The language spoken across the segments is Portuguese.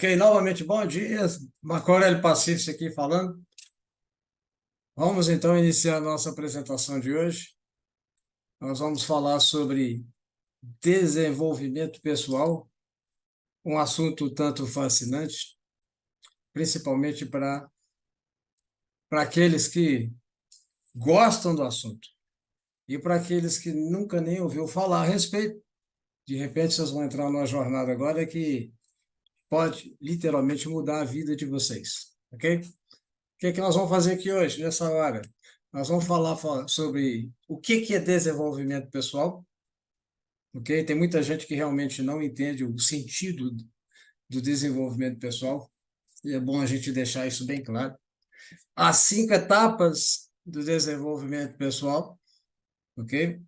Ok, novamente, bom dia. Marco Aurélio Pacífico aqui falando. Vamos então iniciar a nossa apresentação de hoje. Nós vamos falar sobre desenvolvimento pessoal, um assunto tanto fascinante, principalmente para aqueles que gostam do assunto e para aqueles que nunca nem ouviu falar a respeito. De repente, vocês vão entrar numa jornada agora que pode literalmente mudar a vida de vocês, ok? O que é que nós vamos fazer aqui hoje, nessa hora? Nós vamos falar sobre o que é desenvolvimento pessoal, ok? Tem muita gente que realmente não entende o sentido do desenvolvimento pessoal, e é bom a gente deixar isso bem claro. As 5 etapas do desenvolvimento pessoal, ok?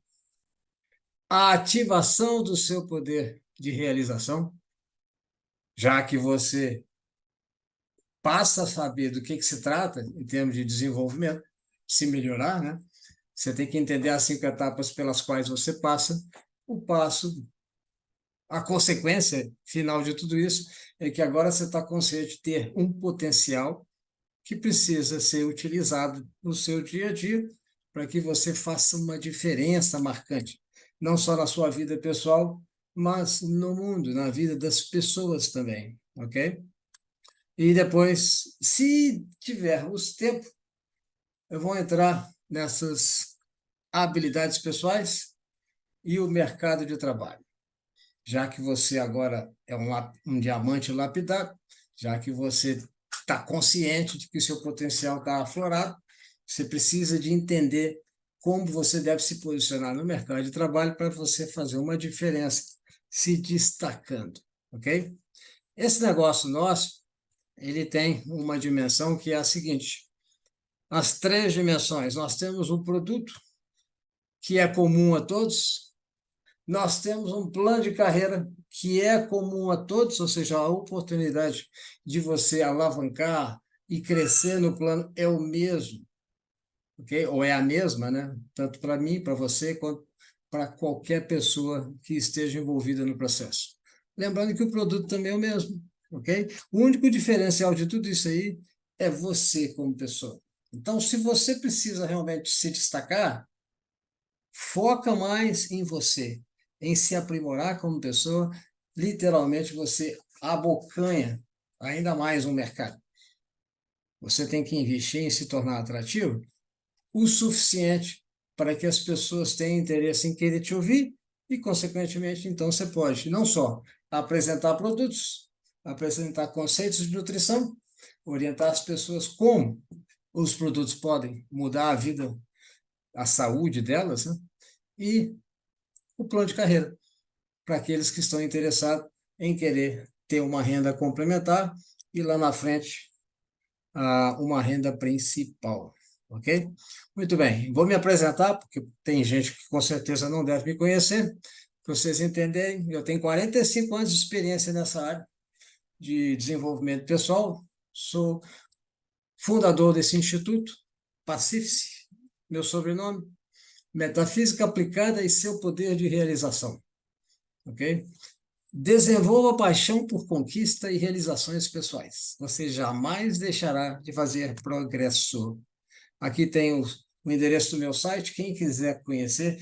A ativação do seu poder de realização, já que você passa a saber do que se trata em termos de desenvolvimento, se melhorar, né? Você tem que entender as 5 etapas pelas quais você passa. A consequência final de tudo isso é que agora você está consciente de ter um potencial que precisa ser utilizado no seu dia a dia para que você faça uma diferença marcante, não só na sua vida pessoal, mas no mundo, na vida das pessoas também, ok? E depois, se tivermos tempo, eu vou entrar nessas habilidades pessoais e o mercado de trabalho. Já que você agora é um diamante lapidado, já que você está consciente de que o seu potencial está aflorado, você precisa de entender como você deve se posicionar no mercado de trabalho para você fazer uma diferença, se destacando, ok? Esse negócio nosso, ele tem uma dimensão que é a seguinte: as 3 dimensões. Nós temos um produto que é comum a todos, nós temos um plano de carreira que é comum a todos, ou seja, a oportunidade de você alavancar e crescer no plano é o mesmo, ok? Ou é a mesma, né? Tanto para mim, para você, quanto para qualquer pessoa que esteja envolvida no processo. Lembrando que o produto também é o mesmo, ok? O único diferencial de tudo isso aí é você como pessoa. Então, se você precisa realmente se destacar, foca mais em você, em se aprimorar como pessoa. Literalmente, você abocanha ainda mais um mercado. Você tem que investir em se tornar atrativo o suficiente para que as pessoas tenham interesse em querer te ouvir e, consequentemente, então você pode não só apresentar produtos, apresentar conceitos de nutrição, orientar as pessoas como os produtos podem mudar a vida, a saúde delas, né? E o plano de carreira, para aqueles que estão interessados em querer ter uma renda complementar e lá na frente uma renda principal, ok? Muito bem, vou me apresentar, porque tem gente que com certeza não deve me conhecer. Para vocês entenderem, eu tenho 45 anos de experiência nessa área de desenvolvimento pessoal, sou fundador desse instituto, Pacifice, meu sobrenome, Metafísica Aplicada e Seu Poder de Realização. Ok? Desenvolva paixão por conquista e realizações pessoais. Você jamais deixará de fazer progresso. Aqui tem o endereço do meu site. Quem quiser conhecer,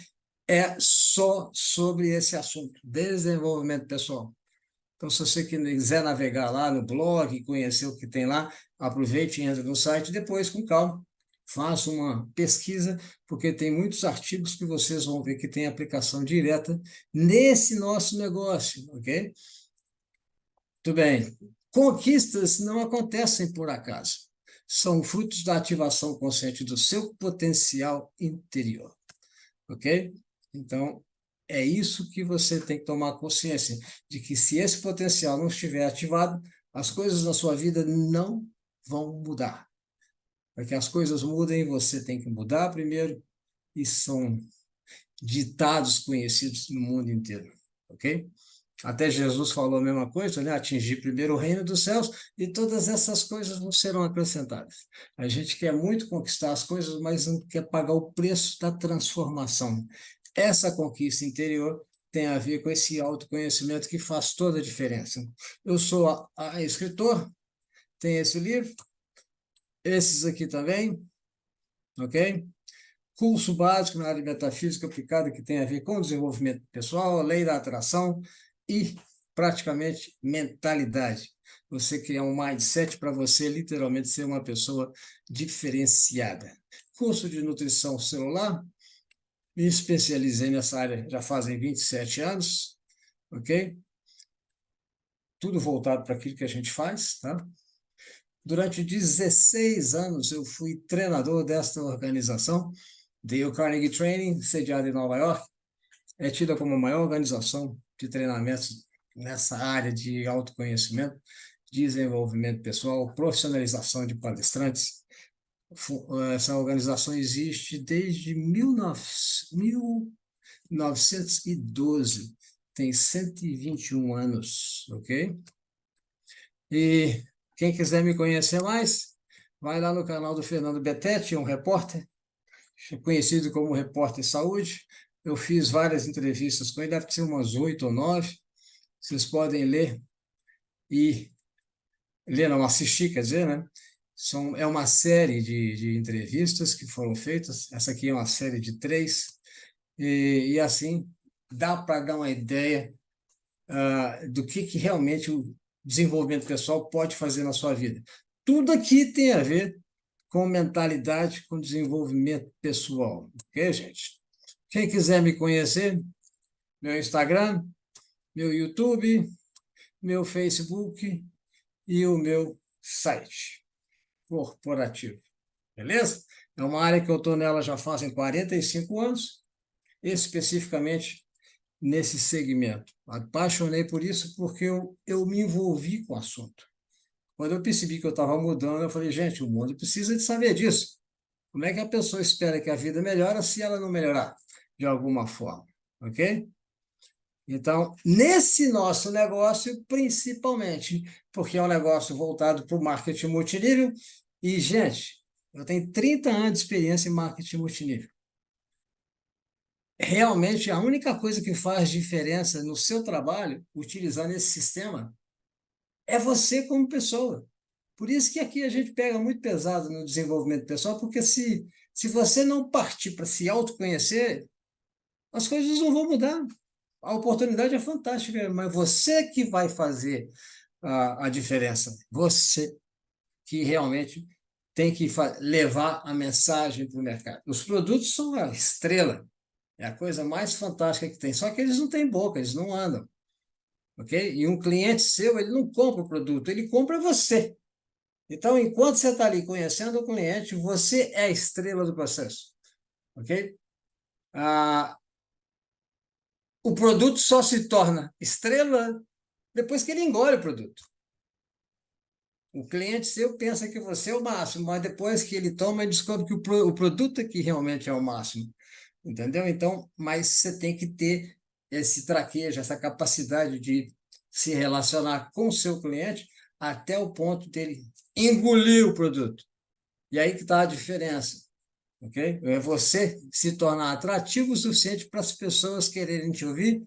é só sobre esse assunto, desenvolvimento pessoal. Então, se você quiser navegar lá no blog e conhecer o que tem lá, aproveite e entre no site, depois, com calma, faça uma pesquisa, porque tem muitos artigos que vocês vão ver que tem aplicação direta nesse nosso negócio, ok? Muito bem. Conquistas não acontecem por acaso. São frutos da ativação consciente do seu potencial interior, ok? Então, é isso que você tem que tomar consciência, de que se esse potencial não estiver ativado, as coisas na sua vida não vão mudar. Para que as coisas mudem, você tem que mudar primeiro, e são ditados conhecidos no mundo inteiro, ok? Até Jesus falou a mesma coisa, né? Atingir primeiro o reino dos céus e todas essas coisas não serão acrescentadas. A gente quer muito conquistar as coisas, mas não quer pagar o preço da transformação. Essa conquista interior tem a ver com esse autoconhecimento que faz toda a diferença. Eu sou a escritor, tem esse livro, esses aqui também, ok? Curso básico na área de metafísica aplicada que tem a ver com desenvolvimento pessoal, lei da atração e praticamente mentalidade. Você criar um mindset para você literalmente ser uma pessoa diferenciada. Curso de nutrição celular, me especializei nessa área já fazem 27 anos, ok? Tudo voltado para aquilo que a gente faz, tá? Durante 16 anos eu fui treinador desta organização, Dale Carnegie Training, sediada em Nova York, é tida como a maior organização de treinamentos nessa área de autoconhecimento, desenvolvimento pessoal, profissionalização de palestrantes. Essa organização existe desde 1912, tem 121 anos, ok? E quem quiser me conhecer mais, vai lá no canal do Fernando Betete, um repórter, conhecido como Repórter Saúde. Eu fiz várias entrevistas com ele, deve ser umas 8 ou 9. Vocês podem ler e ler, não assistir, quer dizer, né? É uma série de entrevistas que foram feitas. Essa aqui é uma série de 3. E assim, dá para dar uma ideia do que realmente o desenvolvimento pessoal pode fazer na sua vida. Tudo aqui tem a ver com mentalidade, com desenvolvimento pessoal. Ok, gente? Quem quiser me conhecer, meu Instagram, meu YouTube, meu Facebook e o meu site corporativo. Beleza? É uma área que eu estou nela já fazem 45 anos, especificamente nesse segmento. Apaixonei por isso porque eu me envolvi com o assunto. Quando eu percebi que eu estava mudando, eu falei, gente, o mundo precisa de saber disso. Como é que a pessoa espera que a vida melhore se ela não melhorar de alguma forma? Ok? Então, nesse nosso negócio, principalmente, porque é um negócio voltado para o marketing multinível, e, gente, eu tenho 30 anos de experiência em marketing multinível. Realmente, a única coisa que faz diferença no seu trabalho, utilizando esse sistema, é você como pessoa. Por isso que aqui a gente pega muito pesado no desenvolvimento pessoal, porque se você não partir para se autoconhecer, as coisas não vão mudar. A oportunidade é fantástica, mas você que vai fazer a diferença. Você que realmente tem que levar a mensagem para o mercado. Os produtos são a estrela, é a coisa mais fantástica que tem, só que eles não têm boca, eles não andam. Ok? E um cliente seu, ele não compra o produto, ele compra você. Então, enquanto você está ali conhecendo o cliente, você é a estrela do processo. Ok? O produto só se torna estrela depois que ele engole o produto. O cliente seu pensa que você é o máximo, mas depois que ele toma, ele descobre que o produto é que realmente é o máximo. Entendeu? Então, mas você tem que ter esse traquejo, essa capacidade de se relacionar com o seu cliente até o ponto dele engolir o produto. E aí que está a diferença. Ok? É você se tornar atrativo o suficiente para as pessoas quererem te ouvir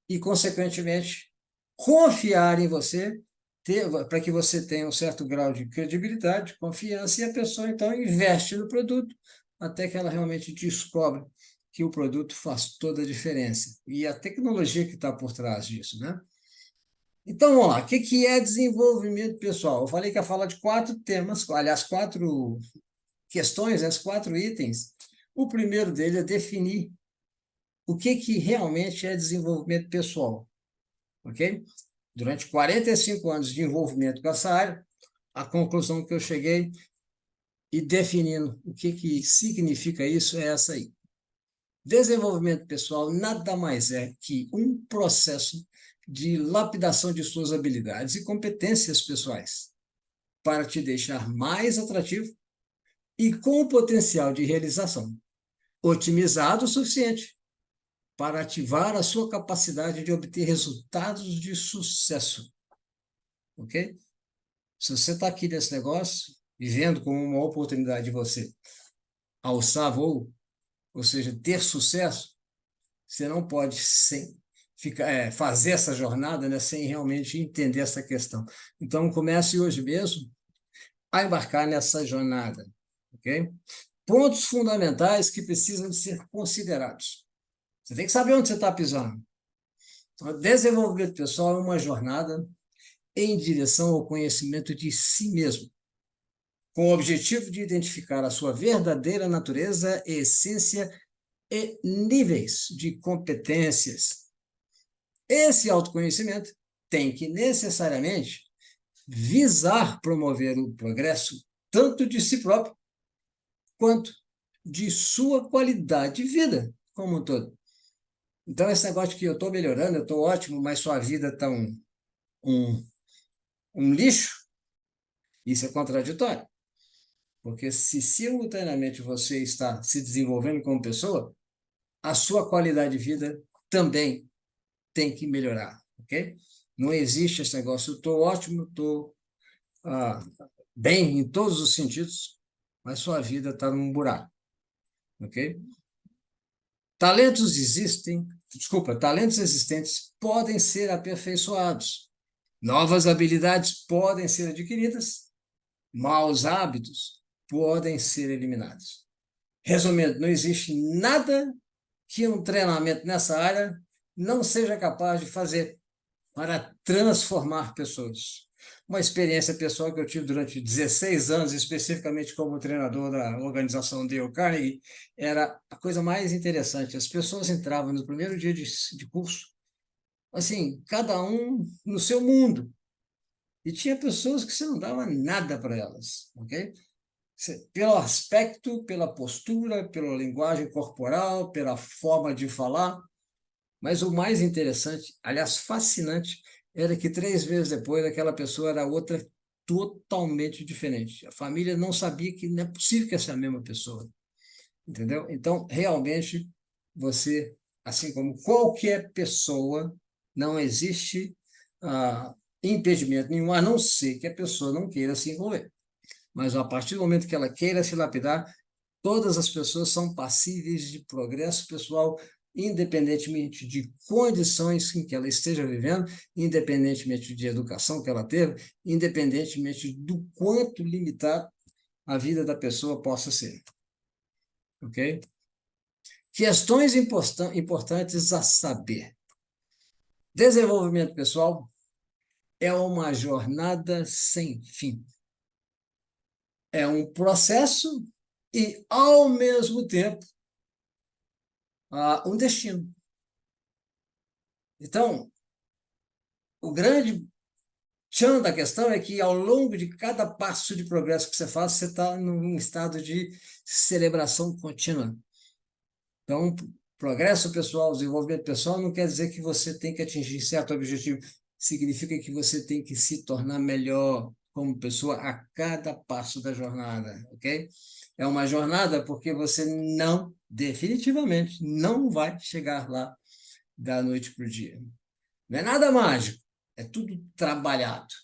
e, consequentemente, confiar em você, para que você tenha um certo grau de credibilidade, confiança, e a pessoa, então, investe no produto até que ela realmente descobre que o produto faz toda a diferença. E a tecnologia que está por trás disso, né? Então, vamos lá. O que é desenvolvimento pessoal? Eu falei que ia falar de 4 temas, aliás, 4 questões, as 4 itens. O primeiro dele é definir o que realmente é desenvolvimento pessoal, ok? Durante 45 anos de envolvimento com essa área, a conclusão que eu cheguei e definindo o que significa isso é essa aí. Desenvolvimento pessoal nada mais é que um processo de lapidação de suas habilidades e competências pessoais para te deixar mais atrativo e com potencial de realização, otimizado o suficiente para ativar a sua capacidade de obter resultados de sucesso. Ok? Se você está aqui nesse negócio, vivendo como uma oportunidade de você alçar voo, ou seja, ter sucesso, você não pode fazer essa jornada, né, sem realmente entender essa questão. Então, comece hoje mesmo a embarcar nessa jornada, ok? Pontos fundamentais que precisam de ser considerados. Você tem que saber onde você está pisando. Então, desenvolvimento pessoal é uma jornada em direção ao conhecimento de si mesmo, com o objetivo de identificar a sua verdadeira natureza, essência e níveis de competências. Esse autoconhecimento tem que necessariamente visar promover o progresso tanto de si próprio quanto de sua qualidade de vida como um todo. Então, esse negócio de que eu estou melhorando, eu estou ótimo, mas sua vida está um, um lixo, isso é contraditório. Porque se simultaneamente você está se desenvolvendo como pessoa, a sua qualidade de vida também tem que melhorar, ok? Não existe esse negócio, eu estou ótimo, estou bem em todos os sentidos, mas sua vida está num buraco, ok? Talentos existentes podem ser aperfeiçoados, novas habilidades podem ser adquiridas, maus hábitos podem ser eliminados. Resumindo, não existe nada que um treinamento nessa área não seja capaz de fazer para transformar pessoas. Uma experiência pessoal que eu tive durante 16 anos, especificamente como treinador da organização Dale Carnegie, era a coisa mais interessante. As pessoas entravam no primeiro dia de curso, assim, cada um no seu mundo. E tinha pessoas que você não dava nada para elas, ok? Pelo aspecto, pela postura, pela linguagem corporal, pela forma de falar. Mas o mais interessante, aliás, fascinante, era que 3 vezes depois aquela pessoa era outra totalmente diferente. A família não sabia que não é possível que essa é a mesma pessoa, entendeu? Então, realmente, você, assim como qualquer pessoa, não existe impedimento nenhum, a não ser que a pessoa não queira se envolver. Mas a partir do momento que ela queira se lapidar, todas as pessoas são passíveis de progresso pessoal, independentemente de condições em que ela esteja vivendo, independentemente de educação que ela teve, independentemente do quanto limitado a vida da pessoa possa ser. Ok? Questões importantes a saber. Desenvolvimento pessoal é uma jornada sem fim. É um processo e, ao mesmo tempo, um destino. Então, o grande tchan da questão é que, ao longo de cada passo de progresso que você faz, você está num estado de celebração contínua. Então, progresso pessoal, desenvolvimento pessoal não quer dizer que você tem que atingir certo objetivo. Significa que você tem que se tornar melhor como pessoa a cada passo da jornada, ok? É uma jornada porque você definitivamente, não vai chegar lá da noite para o dia. Não é nada mágico, é tudo trabalhado.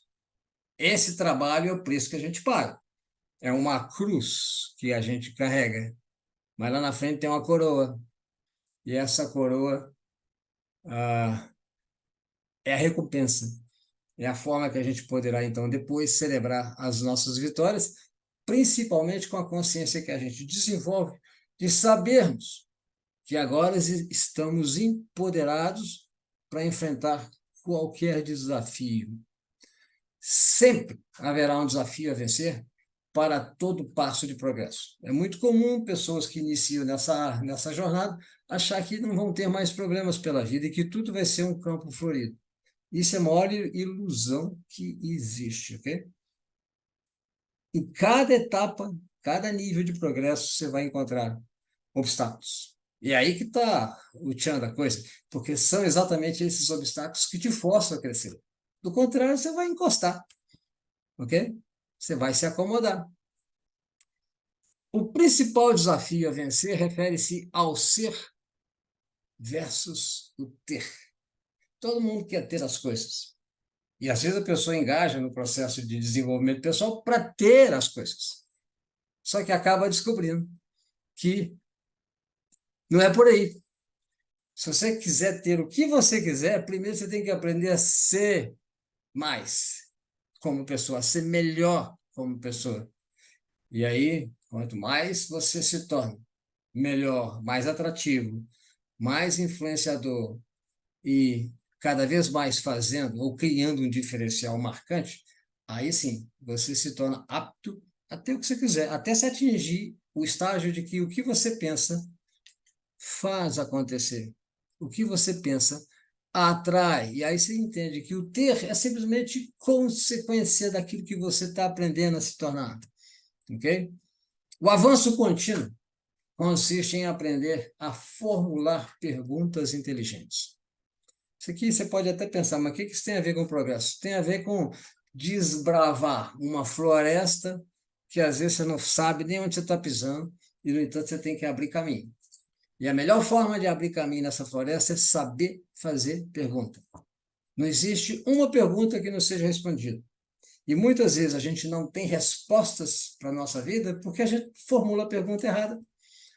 Esse trabalho é o preço que a gente paga. É uma cruz que a gente carrega, mas lá na frente tem uma coroa. E essa coroa é a recompensa. É a forma que a gente poderá, então, depois celebrar as nossas vitórias, principalmente com a consciência que a gente desenvolve de sabermos que agora estamos empoderados para enfrentar qualquer desafio. Sempre haverá um desafio a vencer para todo passo de progresso. É muito comum pessoas que iniciam nessa jornada achar que não vão ter mais problemas pela vida e que tudo vai ser um campo florido. Isso é a maior ilusão que existe, ok? Em cada etapa, cada nível de progresso, você vai encontrar obstáculos. E é aí que está o tchan da coisa, porque são exatamente esses obstáculos que te forçam a crescer. Do contrário, você vai encostar, ok? Você vai se acomodar. O principal desafio a vencer refere-se ao ser versus o ter. Todo mundo quer ter as coisas. E às vezes a pessoa engaja no processo de desenvolvimento pessoal para ter as coisas. Só que acaba descobrindo que não é por aí. Se você quiser ter o que você quiser, primeiro você tem que aprender a ser mais como pessoa, a ser melhor como pessoa. E aí, quanto mais você se torna melhor, mais atrativo, mais influenciador e cada vez mais fazendo ou criando um diferencial marcante, aí sim, você se torna apto a ter o que você quiser, até se atingir o estágio de que o que você pensa faz acontecer. O que você pensa atrai. E aí você entende que o ter é simplesmente consequência daquilo que você está aprendendo a se tornar. Ok? O avanço contínuo consiste em aprender a formular perguntas inteligentes. Isso aqui você pode até pensar, mas o que isso tem a ver com progresso? Tem a ver com desbravar uma floresta que às vezes você não sabe nem onde você está pisando, e, no entanto, você tem que abrir caminho. E a melhor forma de abrir caminho nessa floresta é saber fazer pergunta. Não existe uma pergunta que não seja respondida. E muitas vezes a gente não tem respostas para a nossa vida porque a gente formula a pergunta errada.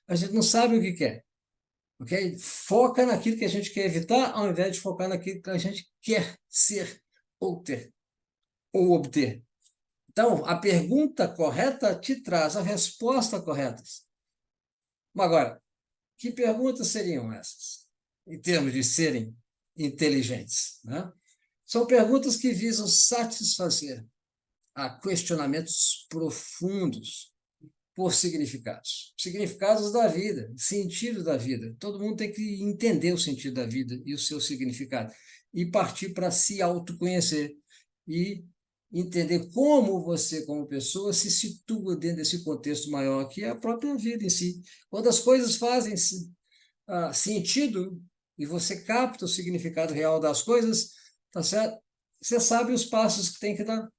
A gente não sabe o que quer. Okay? Foca naquilo que a gente quer evitar, ao invés de focar naquilo que a gente quer ser ou ter ou obter. Então, a pergunta correta te traz a resposta correta. Agora, que perguntas seriam essas, em termos de serem inteligentes? Né? São perguntas que visam satisfazer a questionamentos profundos por significados. Significados da vida, sentido da vida. Todo mundo tem que entender o sentido da vida e o seu significado. E partir para se autoconhecer e entender como você, como pessoa, se situa dentro desse contexto maior, que é a própria vida em si. Quando as coisas fazem sentido e você capta o significado real das coisas, tá certo? Você sabe os passos que tem que dar.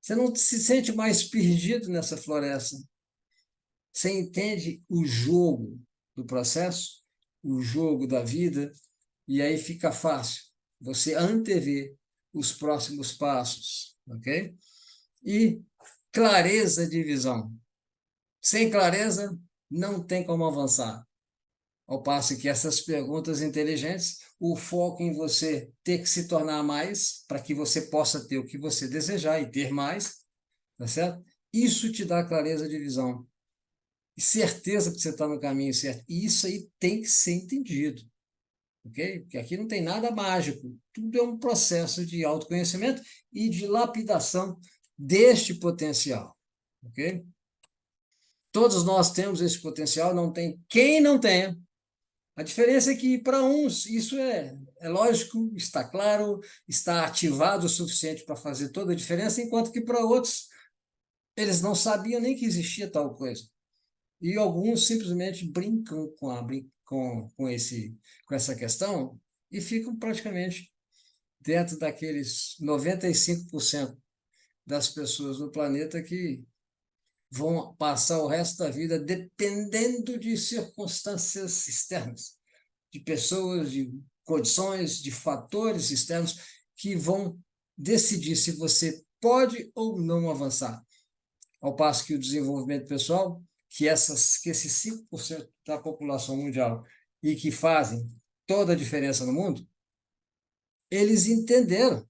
Você não se sente mais perdido nessa floresta. Você entende o jogo do processo, o jogo da vida, e aí fica fácil você antever os próximos passos, ok? E clareza de visão. Sem clareza, não tem como avançar. Ao passo que essas perguntas inteligentes, o foco em você ter que se tornar mais, para que você possa ter o que você desejar e ter mais, tá certo? Isso te dá clareza de visão. E certeza que você está no caminho certo. E isso aí tem que ser entendido, ok? Porque aqui não tem nada mágico. Tudo é um processo de autoconhecimento e de lapidação deste potencial, ok? Todos nós temos esse potencial, não tem quem não tenha. A diferença é que, para uns, isso é lógico, está claro, está ativado o suficiente para fazer toda a diferença, enquanto que, para outros, eles não sabiam nem que existia tal coisa. E alguns simplesmente brincam com essa questão e ficam praticamente dentro daqueles 95% das pessoas no planeta que vão passar o resto da vida dependendo de circunstâncias externas, de pessoas, de condições, de fatores externos que vão decidir se você pode ou não avançar. Ao passo que o desenvolvimento pessoal, que esses 5% da população mundial e que fazem toda a diferença no mundo, eles entenderam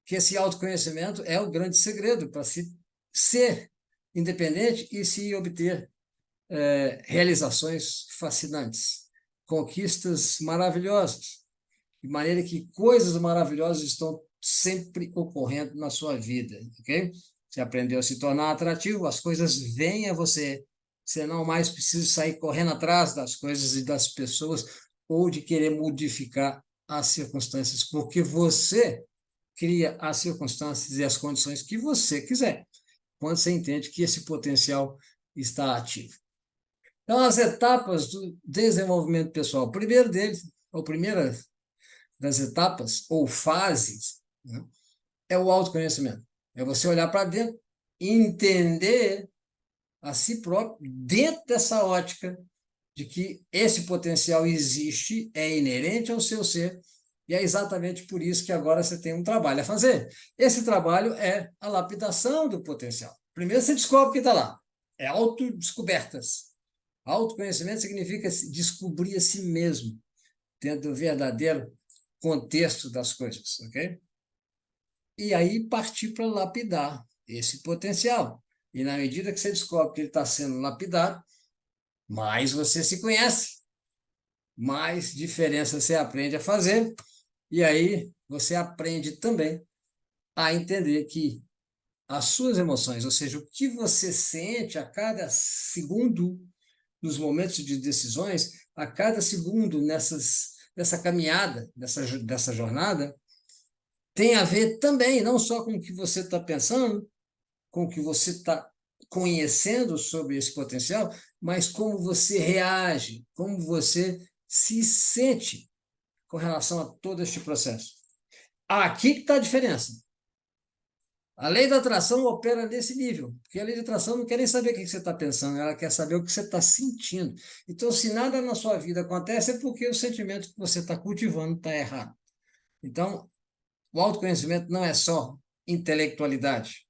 que esse autoconhecimento é o grande segredo para se ser independente e se obter realizações fascinantes, conquistas maravilhosas, de maneira que coisas maravilhosas estão sempre ocorrendo na sua vida, ok? Você aprendeu a se tornar atrativo, as coisas vêm a você. Você não mais precisa sair correndo atrás das coisas e das pessoas ou de querer modificar as circunstâncias, porque você cria as circunstâncias e as condições que você quiser, quando você entende que esse potencial está ativo. Então, as etapas do desenvolvimento pessoal. O primeiro deles, ou primeira das etapas, ou fases, né, é o autoconhecimento. É você olhar para dentro e entender a si próprio dentro dessa ótica de que esse potencial existe, é inerente ao seu ser, e é exatamente por isso que agora você tem um trabalho a fazer. Esse trabalho é a lapidação do potencial. Primeiro você descobre o que está lá. É autodescobertas. Autoconhecimento significa descobrir a si mesmo. dentro do verdadeiro contexto das coisas, ok? E aí partir para lapidar esse potencial. E na medida que você descobre que ele está sendo lapidado, mais você se conhece, mais diferença você aprende a fazer, e aí você aprende também a entender que as suas emoções, ou seja, o que você sente a cada segundo nos momentos de decisões, a cada segundo nessa caminhada, dessa jornada, tem a ver também, não só com o que você está pensando, com o que você está conhecendo sobre esse potencial, mas como você reage, como você se sente com relação a todo este processo. Aqui que está a diferença. A lei da atração opera nesse nível, porque a lei da atração não quer nem saber o que você está pensando, ela quer saber o que você está sentindo. Então, se nada na sua vida acontece, é porque o sentimento que você está cultivando está errado. Então, o autoconhecimento não é só intelectualidade,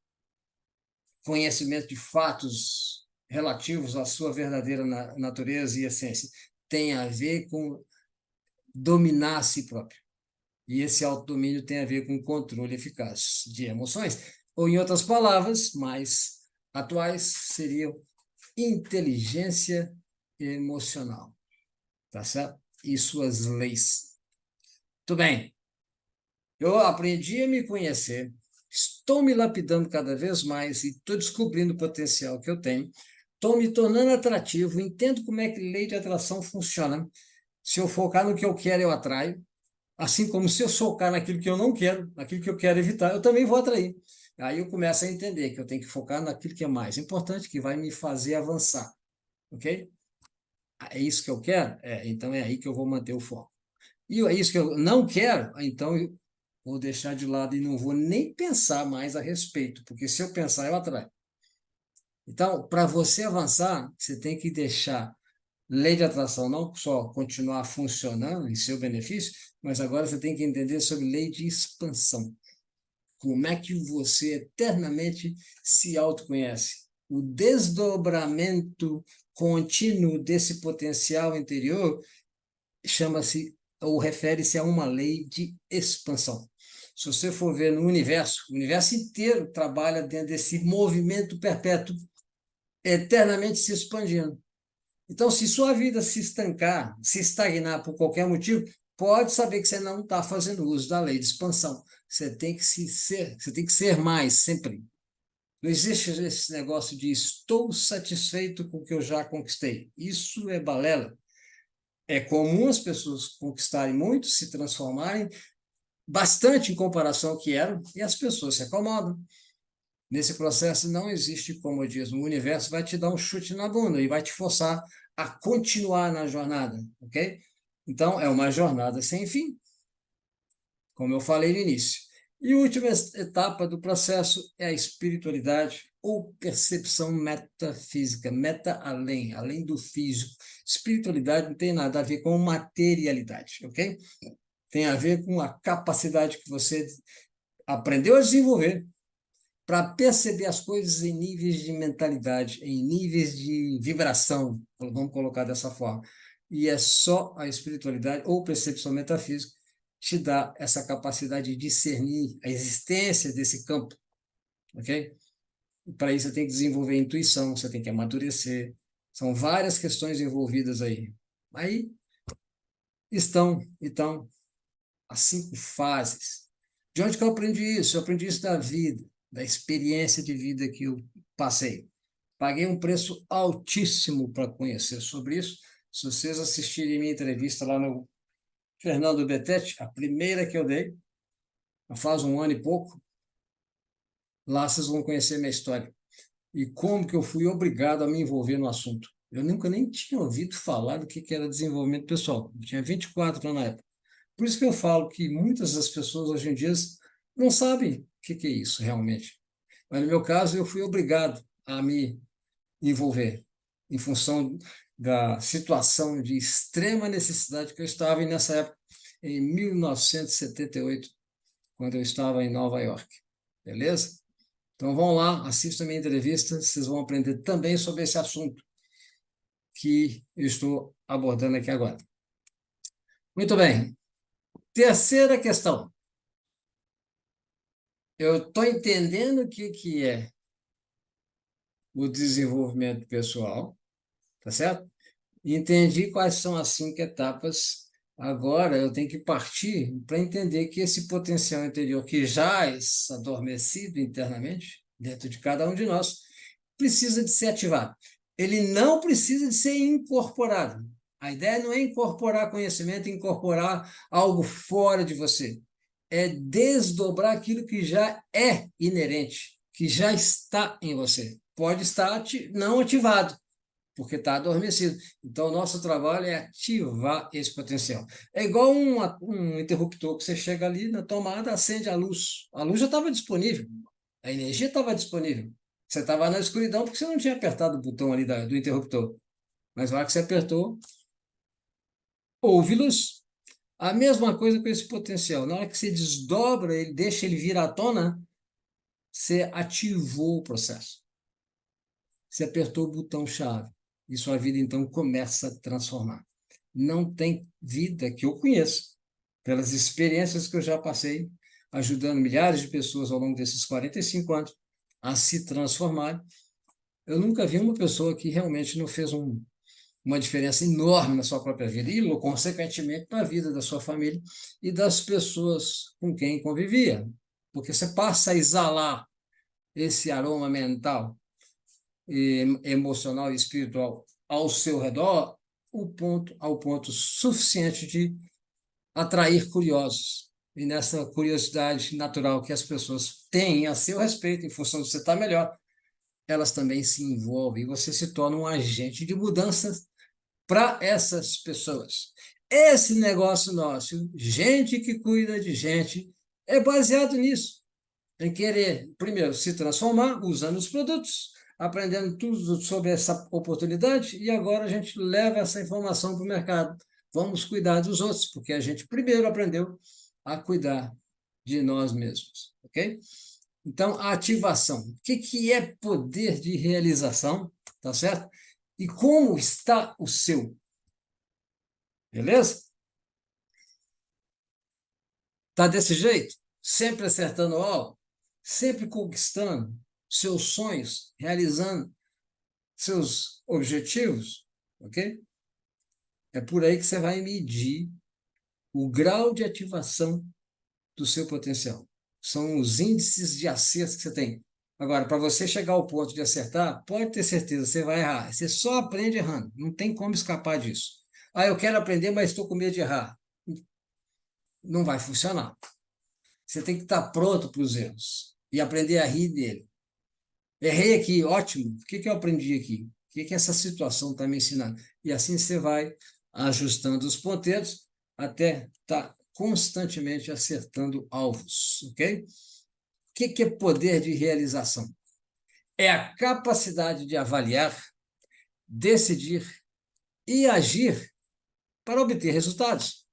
conhecimento de fatos relativos à sua verdadeira natureza e essência. Tem a ver com dominar a si próprio. E esse autodomínio tem a ver com controle eficaz de emoções. Ou, em outras palavras, mais atuais, seriam inteligência emocional. Tá certo? E suas leis. Tudo bem. Eu aprendi a me conhecer, estou me lapidando cada vez mais e estou descobrindo o potencial que eu tenho, estou me tornando atrativo, entendo como é que lei de atração funciona. Se eu focar no que eu quero, eu atraio. Assim como se eu focar naquilo que eu não quero, naquilo que eu quero evitar, eu também vou atrair. Aí eu começo a entender que eu tenho que focar naquilo que é mais importante, que vai me fazer avançar. Ok? É isso que eu quero? Então é aí que eu vou manter o foco. E é isso que eu não quero? Então eu vou deixar de lado e não vou nem pensar mais a respeito, porque se eu pensar, eu atraio. Então, para você avançar, você tem que deixar lei de atração não só continuar funcionando em seu benefício, mas agora você tem que entender sobre lei de expansão. Como é que você eternamente se autoconhece? O desdobramento contínuo desse potencial interior chama-se ou refere-se a uma lei de expansão. Se você for ver no universo, o universo inteiro trabalha dentro desse movimento perpétuo, eternamente se expandindo. Então, se sua vida se estancar, se estagnar por qualquer motivo, pode saber que você não está fazendo uso da lei de expansão. Você tem que ser mais sempre. Não existe esse negócio de estou satisfeito com o que eu já conquistei. Isso é balela. É comum as pessoas conquistarem muito, se transformarem bastante em comparação ao que eram, e as pessoas se acomodam. Nesse processo não existe comodismo. O universo vai te dar um chute na bunda e vai te forçar a continuar na jornada, ok? Então, é uma jornada sem fim, como eu falei no início. E a última etapa do processo é a espiritualidade ou percepção metafísica, meta além, além do físico. Espiritualidade não tem nada a ver com materialidade, ok? Tem a ver com a capacidade que você aprendeu a desenvolver para perceber as coisas em níveis de mentalidade, em níveis de vibração, vamos colocar dessa forma. E é só a espiritualidade ou percepção metafísica te dá essa capacidade de discernir a existência desse campo, ok? E para isso você tem que desenvolver a intuição, você tem que amadurecer. São várias questões envolvidas aí. Aí então, as 5 fases. De onde que eu aprendi isso? Eu aprendi isso da vida, da experiência de vida que eu passei. Paguei um preço altíssimo para conhecer sobre isso. Se vocês assistirem minha entrevista lá no Fernando Betete, a primeira que eu dei, faz 1 ano e pouco, lá vocês vão conhecer minha história. E como que eu fui obrigado a me envolver no assunto. Eu nunca nem tinha ouvido falar do que era desenvolvimento pessoal. Eu tinha 24 anos na época. Por isso que eu falo que muitas das pessoas hoje em dia não sabem o que é isso realmente. Mas no meu caso, eu fui obrigado a me envolver em função da situação de extrema necessidade que eu estava nessa época, em 1978, quando eu estava em Nova York. Beleza? Então vão lá, assistam a minha entrevista, vocês vão aprender também sobre esse assunto que eu estou abordando aqui agora. Muito bem. Terceira questão. Eu estou entendendo o que é o desenvolvimento pessoal, tá certo? Entendi quais são as 5 etapas. Agora eu tenho que partir para entender que esse potencial interior que jaz adormecido internamente, dentro de cada um de nós, precisa de ser ativado. Ele não precisa de ser incorporado. A ideia não é incorporar conhecimento, incorporar algo fora de você. É desdobrar aquilo que já é inerente, que já está em você. Pode estar não ativado, porque está adormecido. Então, o nosso trabalho é ativar esse potencial. É igual um interruptor que você chega ali na tomada, acende a luz. A luz já estava disponível, a energia estava disponível. Você estava na escuridão porque você não tinha apertado o botão ali do interruptor. Mas na hora que você apertou, houve luz. A mesma coisa com esse potencial. Na hora que você desdobra ele, deixa ele vir à tona, você ativou o processo. Você apertou o botão-chave e sua vida então começa a transformar. Não tem vida que eu conheça, pelas experiências que eu já passei, ajudando milhares de pessoas ao longo desses 45 anos a se transformar. Eu nunca vi uma pessoa que realmente não fez uma diferença enorme na sua própria vida e, consequentemente, na vida da sua família e das pessoas com quem convivia. Porque você passa a exalar esse aroma mental emocional e espiritual ao seu redor, ao ponto suficiente de atrair curiosos. E nessa curiosidade natural que as pessoas têm a seu respeito, em função de você estar melhor, elas também se envolvem e você se torna um agente de mudanças para essas pessoas. Esse negócio nosso, gente que cuida de gente, é baseado nisso, em querer, primeiro, se transformar usando os produtos, aprendendo tudo sobre essa oportunidade, e agora a gente leva essa informação para o mercado. Vamos cuidar dos outros, porque a gente primeiro aprendeu a cuidar de nós mesmos, ok? Então, a ativação. O que é poder de realização, tá certo? E como está o seu, beleza? Tá desse jeito? Sempre acertando o alvo? Sempre conquistando seus sonhos, realizando seus objetivos, ok? É por aí que você vai medir o grau de ativação do seu potencial. São os índices de acerto que você tem. Agora, para você chegar ao ponto de acertar, pode ter certeza, você vai errar. Você só aprende errando, não tem como escapar disso. Ah, eu quero aprender, mas estou com medo de errar. Não vai funcionar. Você tem que estar pronto para os erros e aprender a rir dele. Errei aqui, ótimo. O que eu aprendi aqui? O que essa situação está me ensinando? E assim você vai ajustando os ponteiros até estar constantemente acertando alvos, ok? O que é poder de realização? É a capacidade de avaliar, decidir e agir para obter resultados,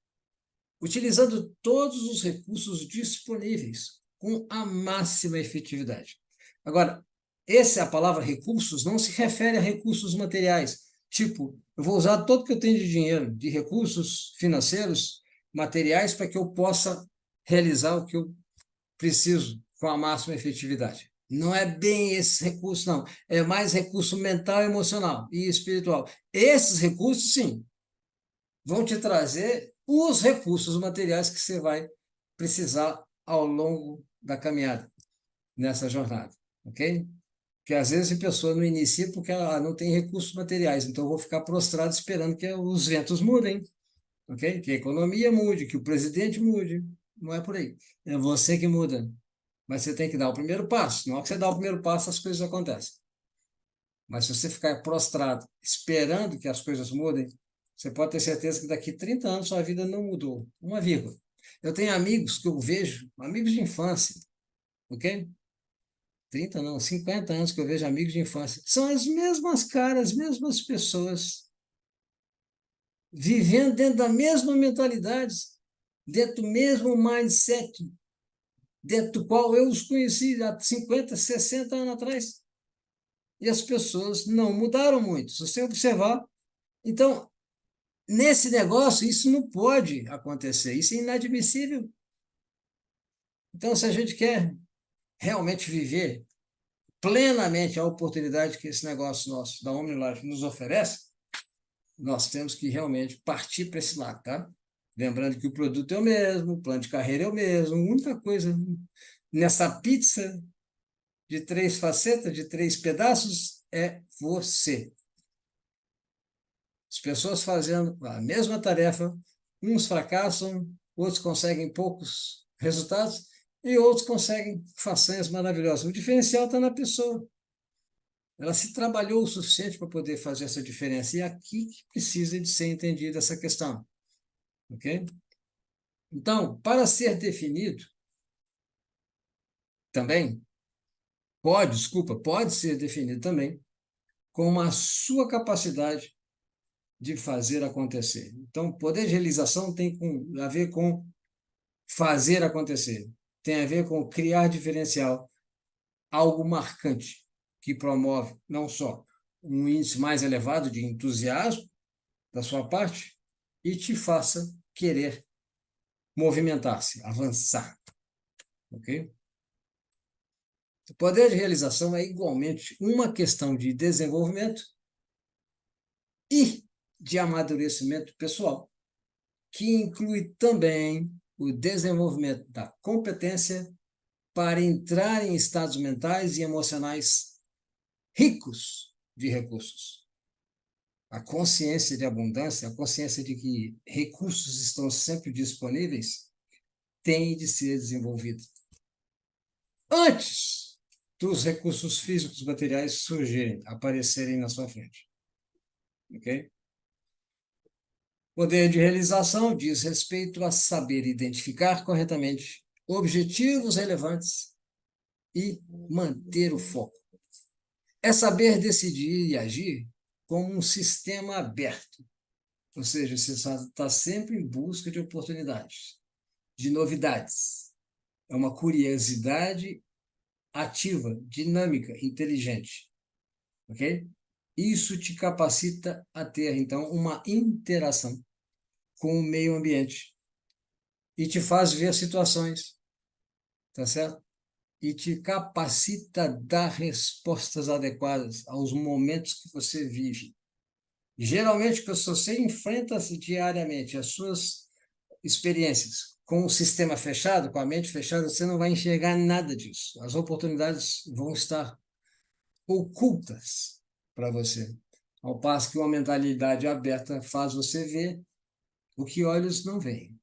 utilizando todos os recursos disponíveis com a máxima efetividade. Agora, essa palavra recursos não se refere a recursos materiais. Tipo, eu vou usar todo que eu tenho de dinheiro, de recursos financeiros, materiais, para que eu possa realizar o que eu preciso com a máxima efetividade. Não é bem esse recurso, não. É mais recurso mental, emocional e espiritual. Esses recursos, sim, vão te trazer os recursos materiais que você vai precisar ao longo da caminhada, nessa jornada, ok? Porque às vezes a pessoa não inicia porque ela não tem recursos materiais, então eu vou ficar prostrado esperando que os ventos mudem, ok? Que a economia mude, que o presidente mude. Não é por aí. É você que muda. Mas você tem que dar o primeiro passo. Na hora que você dá o primeiro passo, as coisas acontecem. Mas se você ficar prostrado, esperando que as coisas mudem, você pode ter certeza que daqui 30 anos sua vida não mudou. Uma vírgula. Eu tenho amigos que eu vejo, amigos de infância, ok? 30 não, 50 anos que eu vejo amigos de infância. São as mesmas caras, as mesmas pessoas, vivendo dentro da mesma mentalidade, dentro do mesmo mindset, dentro do qual eu os conheci há 50, 60 anos atrás. E as pessoas não mudaram muito. Se você observar, então, Nesse negócio, isso não pode acontecer, isso é inadmissível. Então, se a gente quer realmente viver plenamente a oportunidade que esse negócio nosso da OmniLife nos oferece, nós temos que realmente partir para esse lado, tá? Lembrando que o produto é o mesmo, o plano de carreira é o mesmo, a única coisa nessa pizza de 3 facetas, de 3 pedaços, é você. As pessoas fazendo a mesma tarefa, uns fracassam, outros conseguem poucos resultados e outros conseguem façanhas maravilhosas. O diferencial está na pessoa. Ela se trabalhou o suficiente para poder fazer essa diferença. E é aqui que precisa de ser entendida essa questão. Ok? Então, para ser definido, também, pode ser definido também como a sua capacidade de fazer acontecer. Então, poder de realização tem a ver com fazer acontecer. Tem a ver com criar diferencial, algo marcante, que promove não só um índice mais elevado de entusiasmo da sua parte e te faça querer movimentar-se, avançar, ok? O poder de realização é igualmente uma questão de desenvolvimento e de amadurecimento pessoal, que inclui também o desenvolvimento da competência para entrar em estados mentais e emocionais ricos de recursos. A consciência de abundância, a consciência de que recursos estão sempre disponíveis, tem de ser desenvolvida antes dos recursos físicos materiais surgirem, aparecerem na sua frente. Ok? Poder de realização diz respeito a saber identificar corretamente objetivos relevantes e manter o foco. É saber decidir e agir como um sistema aberto, ou seja, você está sempre em busca de oportunidades, de novidades. É uma curiosidade ativa, dinâmica, inteligente, ok? Isso te capacita a ter, então, uma interação com o meio ambiente e te faz ver situações, tá certo? E te capacita a dar respostas adequadas aos momentos que você vive. Geralmente, se você enfrenta diariamente as suas experiências com o sistema fechado, com a mente fechada, você não vai enxergar nada disso. As oportunidades vão estar ocultas para você. Ao passo que uma mentalidade aberta faz você ver o que olhos não veem.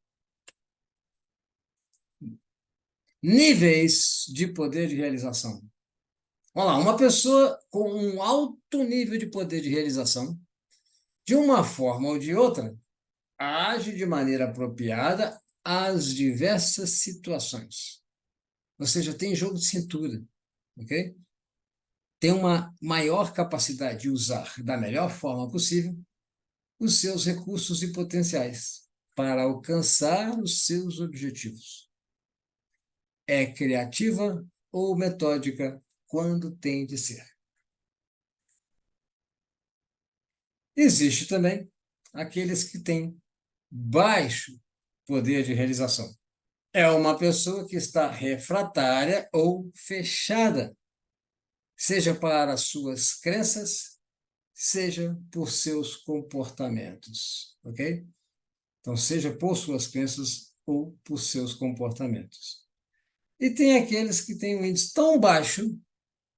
Níveis de poder de realização. Vamos lá, uma pessoa com um alto nível de poder de realização, de uma forma ou de outra, age de maneira apropriada às diversas situações. Ou seja, tem jogo de cintura, ok? Tem uma maior capacidade de usar da melhor forma possível os seus recursos e potenciais para alcançar os seus objetivos. É criativa ou metódica quando tem de ser. Existe também aqueles que têm baixo poder de realização. É uma pessoa que está refratária ou fechada, seja para suas crenças, seja por seus comportamentos, ok? Então, seja por suas crenças ou por seus comportamentos. E tem aqueles que têm um índice tão baixo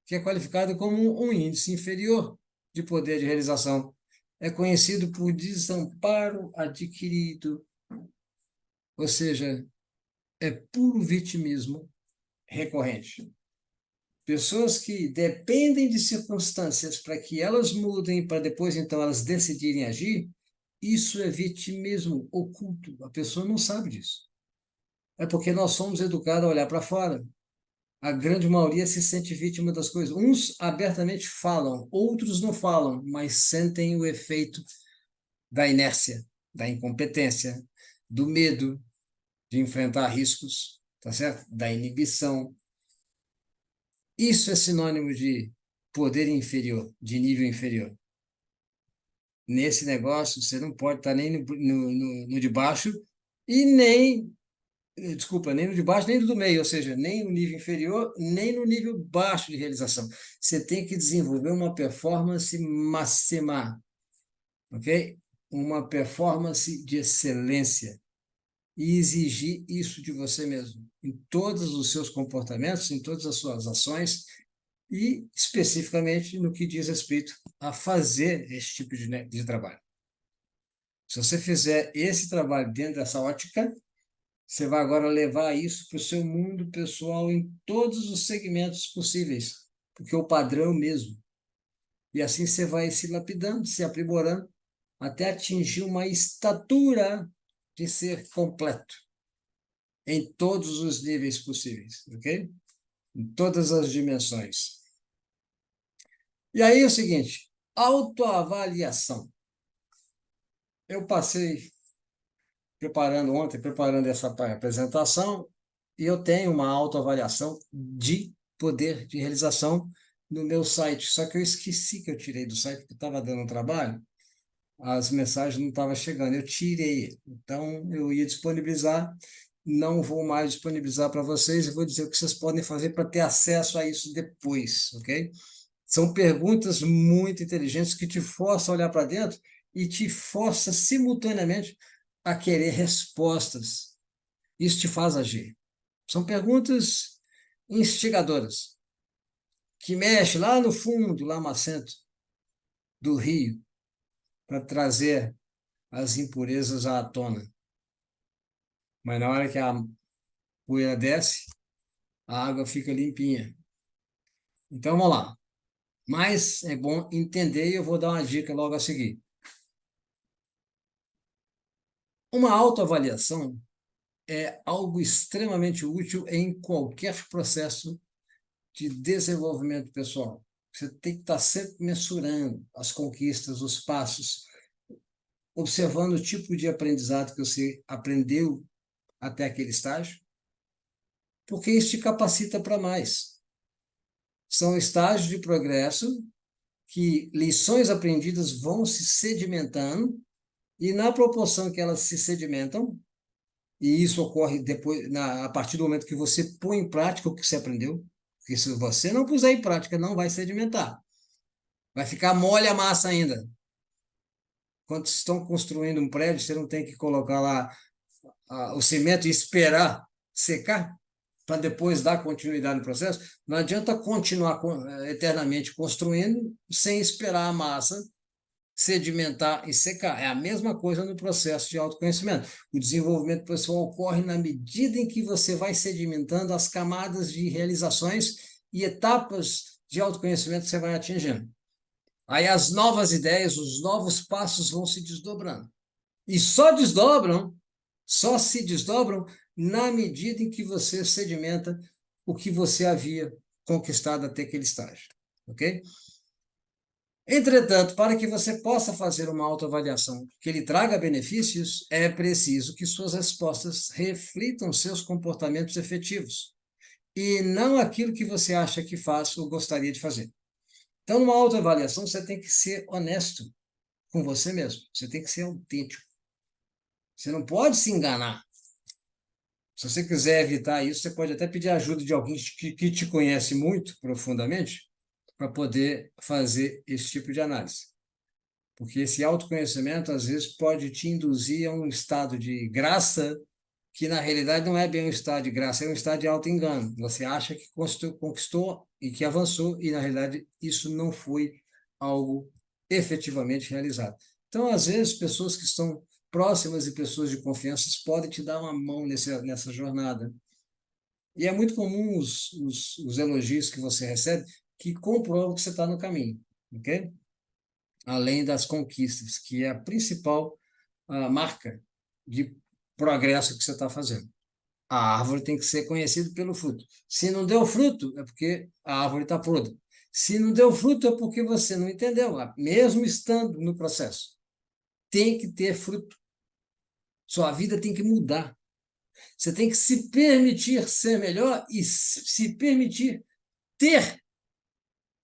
que é qualificado como um índice inferior de poder de realização. É conhecido por desamparo adquirido, ou seja, é puro vitimismo recorrente. Pessoas que dependem de circunstâncias para que elas mudem, para depois então elas decidirem agir, isso é vitimismo oculto. A pessoa não sabe disso. É porque nós somos educados a olhar para fora. A grande maioria se sente vítima das coisas. Uns abertamente falam, outros não falam, mas sentem o efeito da inércia, da incompetência, do medo de enfrentar riscos, tá certo? Da inibição. Isso é sinônimo de poder inferior, de nível inferior. nesse negócio, você não pode estar nem no de baixo e nem, desculpa, nem no de baixo, nem no do meio, ou seja, nem no nível inferior, nem no nível baixo de realização. Você tem que desenvolver uma performance máxima, ok? Uma performance de excelência e exigir isso de você mesmo, em todos os seus comportamentos, em todas as suas ações e especificamente no que diz respeito a fazer esse tipo de trabalho. Se você fizer esse trabalho dentro dessa ótica, você vai agora levar isso para o seu mundo pessoal em todos os segmentos possíveis, porque o padrão é o mesmo. E assim você vai se lapidando, se aprimorando, até atingir uma estatura de ser completo, em todos os níveis possíveis, ok? Em todas as dimensões. E aí é o seguinte, autoavaliação. Eu passei preparando essa apresentação, e eu tenho uma autoavaliação de poder de realização no meu site. Só que eu esqueci que eu tirei do site, porque estava dando trabalho, as mensagens não estavam chegando, eu tirei. Então, eu ia disponibilizar, não vou mais disponibilizar para vocês, e vou dizer o que vocês podem fazer para ter acesso a isso depois, ok? São perguntas muito inteligentes que te forçam a olhar para dentro e te força simultaneamente a querer respostas. Isso te faz agir. São perguntas instigadoras, que mexem lá no fundo, lamacento do rio, para trazer as impurezas à tona. Mas na hora que a poeira desce, a água fica limpinha. Então, vamos lá. Mas é bom entender e eu vou dar uma dica logo a seguir. Uma autoavaliação é algo extremamente útil em qualquer processo de desenvolvimento pessoal. Você tem que estar sempre mensurando as conquistas, os passos, observando o tipo de aprendizado que você aprendeu até aquele estágio, porque isso te capacita para mais. São estágios de progresso que lições aprendidas vão se sedimentando e na proporção que elas se sedimentam, e isso ocorre depois, a partir do momento que você põe em prática o que você aprendeu, porque se você não puser em prática, não vai sedimentar. Vai ficar mole a massa ainda. Quando estão construindo um prédio, você não tem que colocar lá o cimento e esperar secar para depois dar continuidade no processo. Não adianta continuar eternamente construindo sem esperar a massa sedimentar e secar. É a mesma coisa no processo de autoconhecimento. O desenvolvimento pessoal ocorre na medida em que você vai sedimentando as camadas de realizações e etapas de autoconhecimento que você vai atingindo. Aí as novas ideias, os novos passos vão se desdobrando. E só se desdobram na medida em que você sedimenta o que você havia conquistado até aquele estágio. Ok? Entretanto, para que você possa fazer uma autoavaliação que lhe traga benefícios, é preciso que suas respostas reflitam seus comportamentos efetivos e não aquilo que você acha que faz ou gostaria de fazer. Então, numa autoavaliação, você tem que ser honesto com você mesmo. Você tem que ser autêntico. Você não pode se enganar. Se você quiser evitar isso, você pode até pedir ajuda de alguém que te conhece muito profundamente para poder fazer esse tipo de análise. Porque esse autoconhecimento, às vezes, pode te induzir a um estado de graça que, na realidade, não é bem um estado de graça, é um estado de auto-engano. Você acha que conquistou e que avançou, e, na realidade, isso não foi algo efetivamente realizado. Então, às vezes, pessoas que estão próximas e pessoas de confiança podem te dar uma mão nessa jornada. E é muito comum os elogios que você recebe que comprovam que você está no caminho, ok? Além das conquistas, que é a principal marca de progresso que você está fazendo. A árvore tem que ser conhecida pelo fruto. Se não deu fruto, é porque a árvore está podre. Se não deu fruto, é porque você não entendeu, mesmo estando no processo. Tem que ter fruto. Sua vida tem que mudar. Você tem que se permitir ser melhor e se permitir ter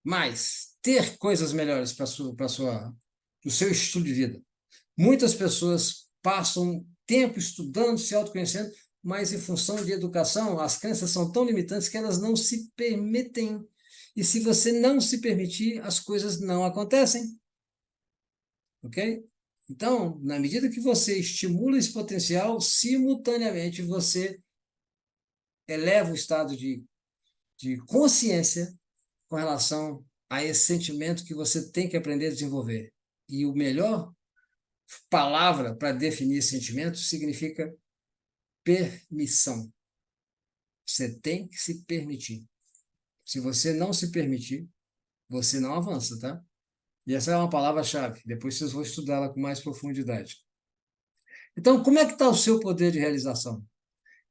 mais, ter coisas melhores para do seu estilo de vida. Muitas pessoas passam tempo estudando, se autoconhecendo, mas em função de educação, as crenças são tão limitantes que elas não se permitem. E se você não se permitir, as coisas não acontecem. Ok? Então, na medida que você estimula esse potencial, simultaneamente você eleva o estado de consciência com relação a esse sentimento que você tem que aprender a desenvolver. E o melhor palavra para definir sentimento significa permissão. Você tem que se permitir. Se você não se permitir, você não avança, tá? E essa é uma palavra-chave. Depois vocês vão estudá-la com mais profundidade. Então, como é que está o seu poder de realização?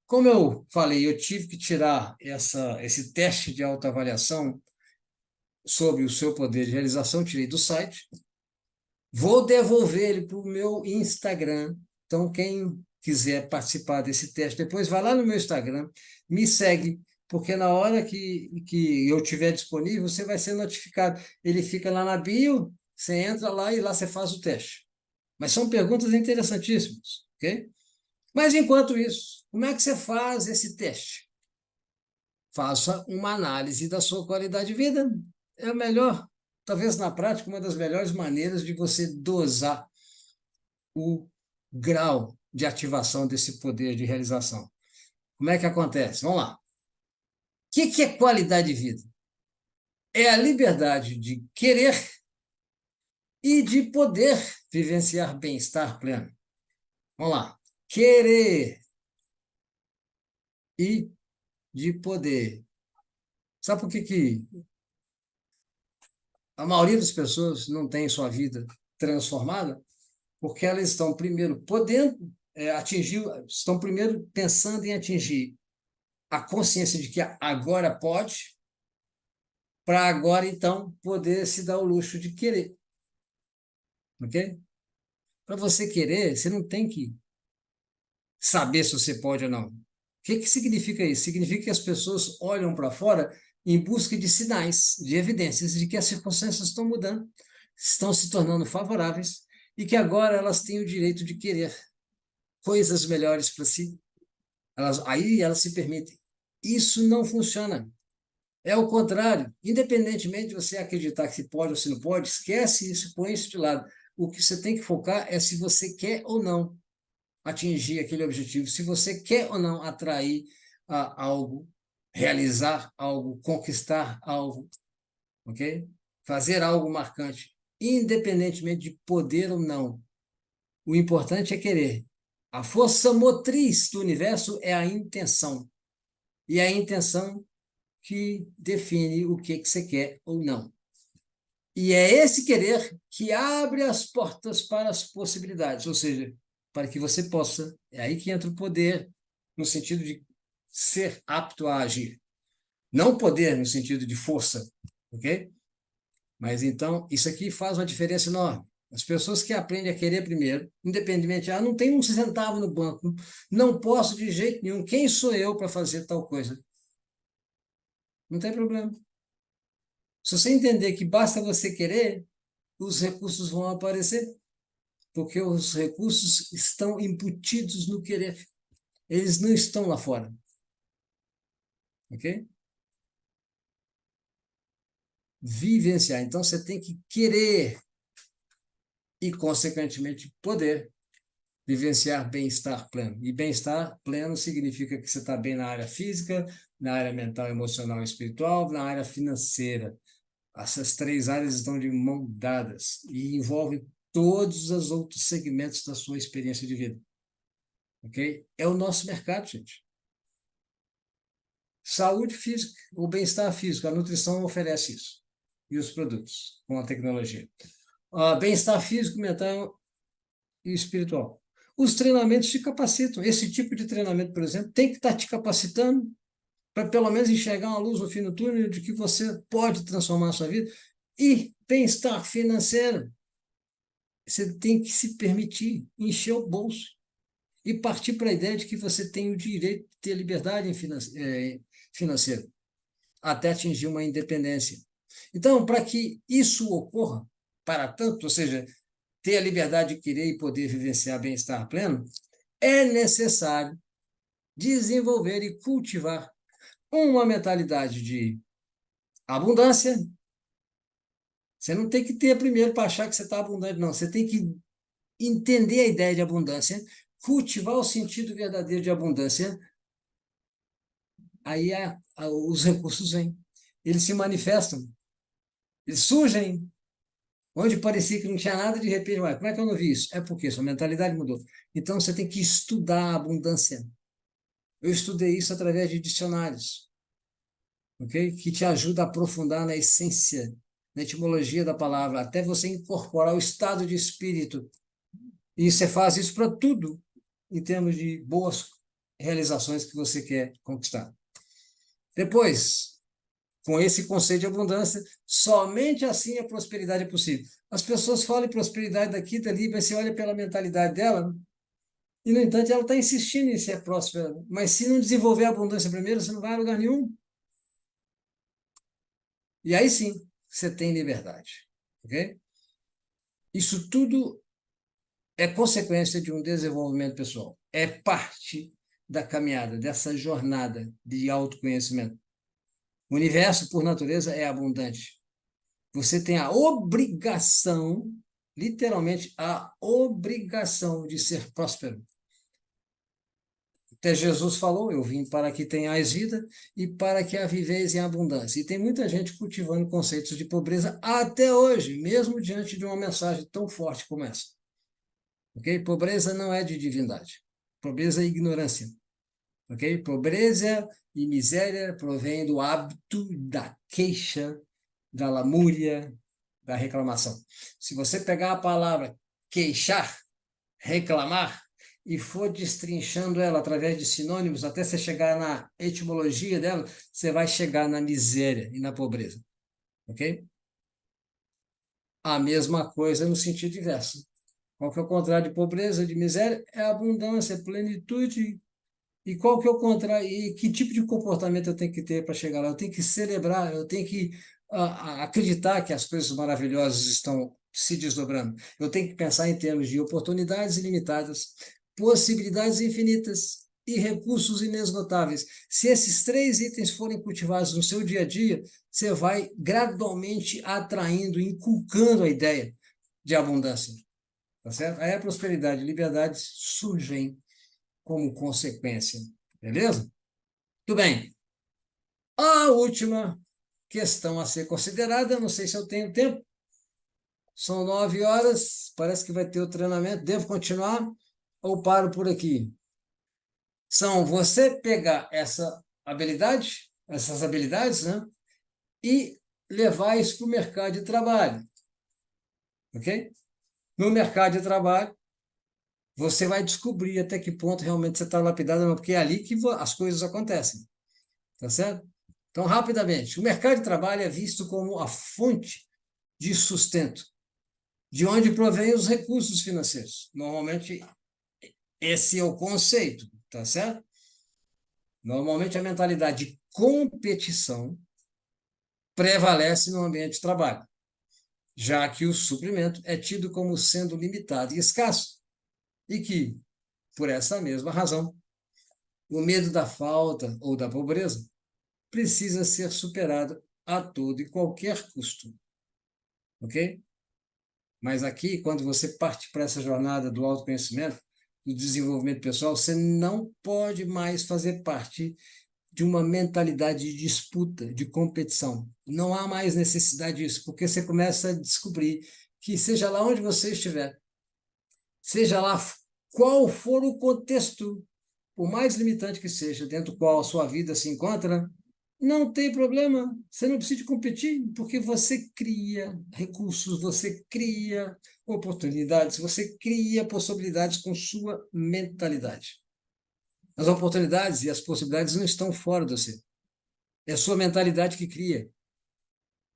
Como eu falei, eu tive que tirar esse teste de autoavaliação sobre o seu poder de realização, tirei do site. Vou devolver ele para o meu Instagram. Então, quem quiser participar desse teste, depois vai lá no meu Instagram, me segue, porque na hora que eu tiver disponível, você vai ser notificado. Ele fica lá na bio, você entra lá e lá você faz o teste. Mas são perguntas interessantíssimas, ok? Mas, enquanto isso, como é que você faz esse teste? Faça uma análise da sua qualidade de vida. É a melhor, talvez na prática, uma das melhores maneiras de você dosar o grau de ativação desse poder de realização. Como é que acontece? Vamos lá. O que é qualidade de vida? É a liberdade de querer e de poder vivenciar bem-estar pleno. Vamos lá. Querer e de poder. Sabe por que a maioria das pessoas não tem sua vida transformada? Porque elas estão primeiro podendo atingir, estão primeiro pensando em atingir a consciência de que agora pode, para agora, então, poder se dar o luxo de querer. Ok? Para você querer, você não tem que saber se você pode ou não. O que significa isso? Significa que as pessoas olham para fora em busca de sinais, de evidências de que as circunstâncias estão mudando, estão se tornando favoráveis e que agora elas têm o direito de querer coisas melhores para si. Aí elas se permitem. Isso não funciona. É o contrário. Independentemente de você acreditar que se pode ou se não pode, esquece isso, põe isso de lado. O que você tem que focar é se você quer ou não atingir aquele objetivo, se você quer ou não atrair algo, realizar algo, conquistar algo, ok? Fazer algo marcante, independentemente de poder ou não. O importante é querer. A força motriz do universo é a intenção. E é a intenção que define o que você quer ou não. E é esse querer que abre as portas para as possibilidades, ou seja, para que você possa. É aí que entra o poder, no sentido de ser apto a agir. Não poder no sentido de força, ok? Mas então, isso aqui faz uma diferença enorme. As pessoas que aprendem a querer primeiro, independentemente, não tenho um centavo no banco, não posso de jeito nenhum, quem sou eu para fazer tal coisa? Não tem problema. Se você entender que basta você querer, os recursos vão aparecer, porque os recursos estão embutidos no querer. Eles não estão lá fora. Ok? Vivenciar. Então, você tem que querer e, consequentemente, poder vivenciar bem-estar pleno. E bem-estar pleno significa que você está bem na área física, na área mental, emocional e espiritual, na área financeira. Essas três áreas estão de mão dadas e envolvem todos os outros segmentos da sua experiência de vida. Ok? É o nosso mercado, gente. Saúde física, o bem-estar físico, a nutrição oferece isso. E os produtos com a tecnologia. Bem-estar físico, mental e espiritual. Os treinamentos te capacitam. Esse tipo de treinamento, por exemplo, tem que estar te capacitando para pelo menos enxergar uma luz no fim do túnel de que você pode transformar a sua vida. E bem-estar financeiro. Você tem que se permitir encher o bolso e partir para a ideia de que você tem o direito de ter liberdade financeira até atingir uma independência. Então, para que isso ocorra, para tanto, ou seja, ter a liberdade de querer e poder vivenciar bem-estar pleno, é necessário desenvolver e cultivar uma mentalidade de abundância. Você não tem que ter primeiro para achar que você está abundante, não. Você tem que entender a ideia de abundância, cultivar o sentido verdadeiro de abundância. Aí os recursos vêm. Eles se manifestam, eles surgem. Onde parecia que não tinha nada, de repente, ué, como é que eu não vi isso? É porque sua mentalidade mudou. Então, você tem que estudar a abundância. Eu estudei isso através de dicionários, ok? Que te ajuda a aprofundar na essência, na etimologia da palavra, até você incorporar o estado de espírito. E você faz isso para tudo, em termos de boas realizações que você quer conquistar. Depois, com esse conceito de abundância, somente assim a prosperidade é possível. As pessoas falam em prosperidade daqui e dali, mas você olha pela mentalidade dela, e, no entanto, ela está insistindo em ser próspera. Mas se não desenvolver a abundância primeiro, você não vai a lugar nenhum. E aí sim, você tem liberdade. Ok? Isso tudo é consequência de um desenvolvimento pessoal. É parte da caminhada, dessa jornada de autoconhecimento. O universo, por natureza, é abundante. Você tem a obrigação, literalmente, a obrigação de ser próspero. Até Jesus falou, eu vim para que tenhais vida e para que a viveis em abundância. E tem muita gente cultivando conceitos de pobreza até hoje, mesmo diante de uma mensagem tão forte como essa. Ok? Pobreza não é de divindade. Pobreza é ignorância. Ok? Pobreza e miséria provém do hábito da queixa, da lamúria, da reclamação. Se você pegar a palavra queixar, reclamar, e for destrinchando ela através de sinônimos, até você chegar na etimologia dela, você vai chegar na miséria e na pobreza. Ok? A mesma coisa no sentido inverso. Qual que é o contrário de pobreza, de miséria? É abundância, plenitude. E qual que é o contrário? E que tipo de comportamento eu tenho que ter para chegar lá? Eu tenho que celebrar, eu tenho que acreditar que as coisas maravilhosas estão se desdobrando. Eu tenho que pensar em termos de oportunidades ilimitadas, possibilidades infinitas e recursos inesgotáveis. Se esses três itens forem cultivados no seu dia a dia, você vai gradualmente atraindo, inculcando a ideia de abundância. Tá certo? Aí a prosperidade e liberdade surgem como consequência. Beleza? Tudo bem. A última questão a ser considerada, não sei se eu tenho tempo, são 9 horas, parece que vai ter o treinamento, devo continuar ou paro por aqui? São você pegar essas habilidades, né, e levar isso para o mercado de trabalho. Ok? No mercado de trabalho, você vai descobrir até que ponto realmente você está lapidado ou não, porque é ali que as coisas acontecem. Tá certo? Então, rapidamente, o mercado de trabalho é visto como a fonte de sustento, de onde provém os recursos financeiros. Normalmente, esse é o conceito, tá certo? Normalmente, a mentalidade de competição prevalece no ambiente de trabalho, já que o suprimento é tido como sendo limitado e escasso, e que, por essa mesma razão, o medo da falta ou da pobreza precisa ser superado a todo e qualquer custo. Ok? Mas aqui, quando você parte para essa jornada do autoconhecimento, do desenvolvimento pessoal, você não pode mais fazer parte de uma mentalidade de disputa, de competição. Não há mais necessidade disso, porque você começa a descobrir que, seja lá onde você estiver, seja lá qual for o contexto, por mais limitante que seja, dentro do qual a sua vida se encontra, não tem problema, você não precisa competir, porque você cria recursos, você cria oportunidades, você cria possibilidades com sua mentalidade. As oportunidades e as possibilidades não estão fora de você. É a sua mentalidade que cria,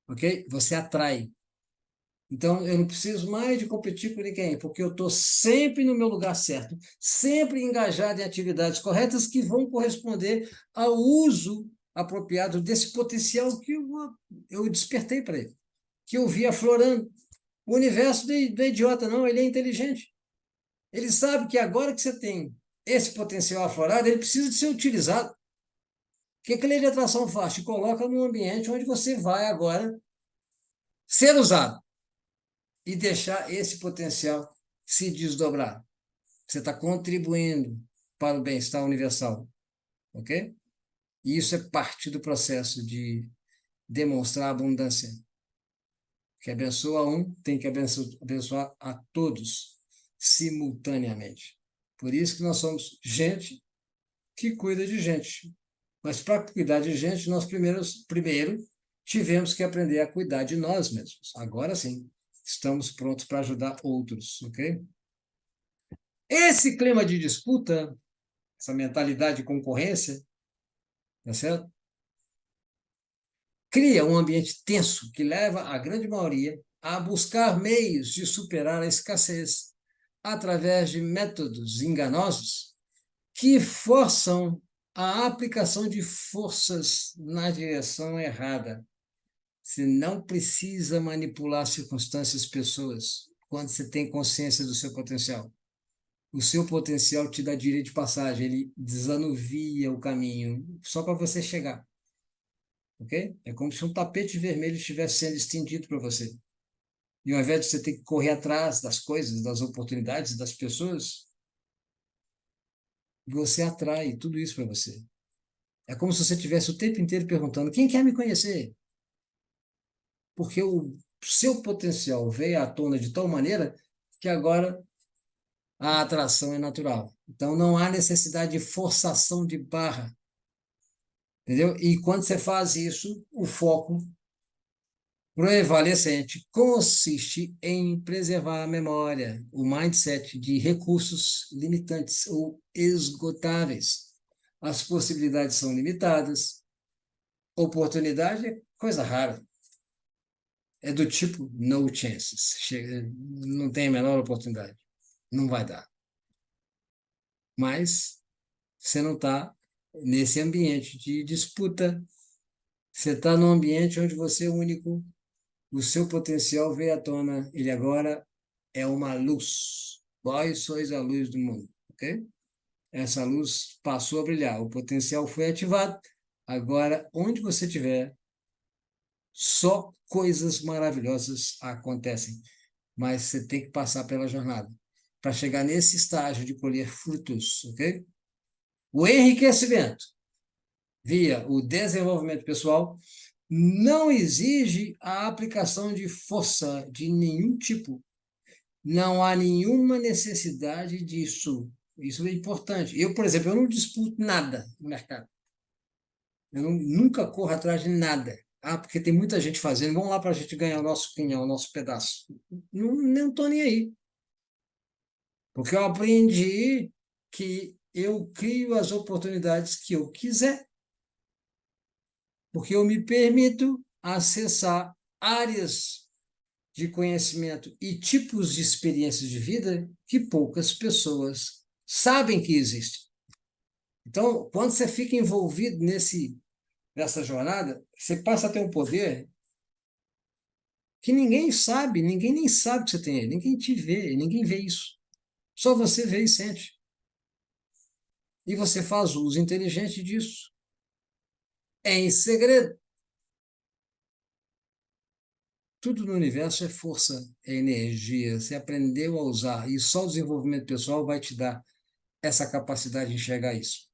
ok? Você atrai. Então, eu não preciso mais de competir com ninguém, porque eu estou sempre no meu lugar certo, sempre engajado em atividades corretas que vão corresponder ao uso apropriado desse potencial que eu despertei para ele, que eu vi aflorando. O universo não é idiota, não, ele é inteligente. Ele sabe que agora que você tem esse potencial aflorado, ele precisa de ser utilizado. O que a lei de atração faz? Te coloca num ambiente onde você vai agora ser usado e deixar esse potencial se desdobrar. Você está contribuindo para o bem-estar universal, ok? E isso é parte do processo de demonstrar abundância. Que abençoa um, tem que abençoar a todos simultaneamente. Por isso que nós somos gente que cuida de gente. Mas para cuidar de gente, nós primeiro tivemos que aprender a cuidar de nós mesmos. Agora sim, estamos prontos para ajudar outros, ok? Esse clima de disputa, essa mentalidade de concorrência, tá certo? Cria um ambiente tenso que leva a grande maioria a buscar meios de superar a escassez através de métodos enganosos que forçam a aplicação de forças na direção errada. Você não precisa manipular circunstâncias, pessoas, quando você tem consciência do seu potencial. O seu potencial te dá direito de passagem, ele desanuvia o caminho só para você chegar. Ok? É como se um tapete vermelho estivesse sendo estendido para você. E ao invés de você ter que correr atrás das coisas, das oportunidades, das pessoas, você atrai tudo isso para você. É como se você tivesse o tempo inteiro perguntando: quem quer me conhecer? Porque o seu potencial veio à tona de tal maneira que agora a atração é natural. Então não há necessidade de forçação de barra. Entendeu? E quando você faz isso, o foco prevalecente consiste em preservar a memória, o mindset de recursos limitantes ou esgotáveis. As possibilidades são limitadas, oportunidade é coisa rara. É do tipo no chances. Não tem a menor oportunidade. Não vai dar. Mas você não está nesse ambiente de disputa. Você está num ambiente onde você é único. O seu potencial veio à tona. Ele agora é uma luz. Vós sois a luz do mundo. Ok? Essa luz passou a brilhar. O potencial foi ativado. Agora, onde você estiver, só coisas maravilhosas acontecem. Mas você tem que passar pela jornada para chegar nesse estágio de colher frutos, ok? O enriquecimento via o desenvolvimento pessoal não exige a aplicação de força de nenhum tipo. Não há nenhuma necessidade disso. Isso é importante. Eu, por exemplo, eu não disputo nada no mercado. Eu nunca corro atrás de nada. Ah, porque tem muita gente fazendo, vamos lá para a gente ganhar o nosso quinhão, o nosso pedaço. Não estou nem aí. Porque eu aprendi que eu crio as oportunidades que eu quiser. Porque eu me permito acessar áreas de conhecimento e tipos de experiências de vida que poucas pessoas sabem que existem. Então, quando você fica envolvido nessa jornada, você passa a ter um poder que ninguém sabe, ninguém nem sabe que você tem ele, ninguém te vê, ninguém vê isso. Só você vê e sente. E você faz uso inteligente disso. Em segredo. Tudo no universo é força, é energia. Você aprendeu a usar. E só o desenvolvimento pessoal vai te dar essa capacidade de enxergar isso.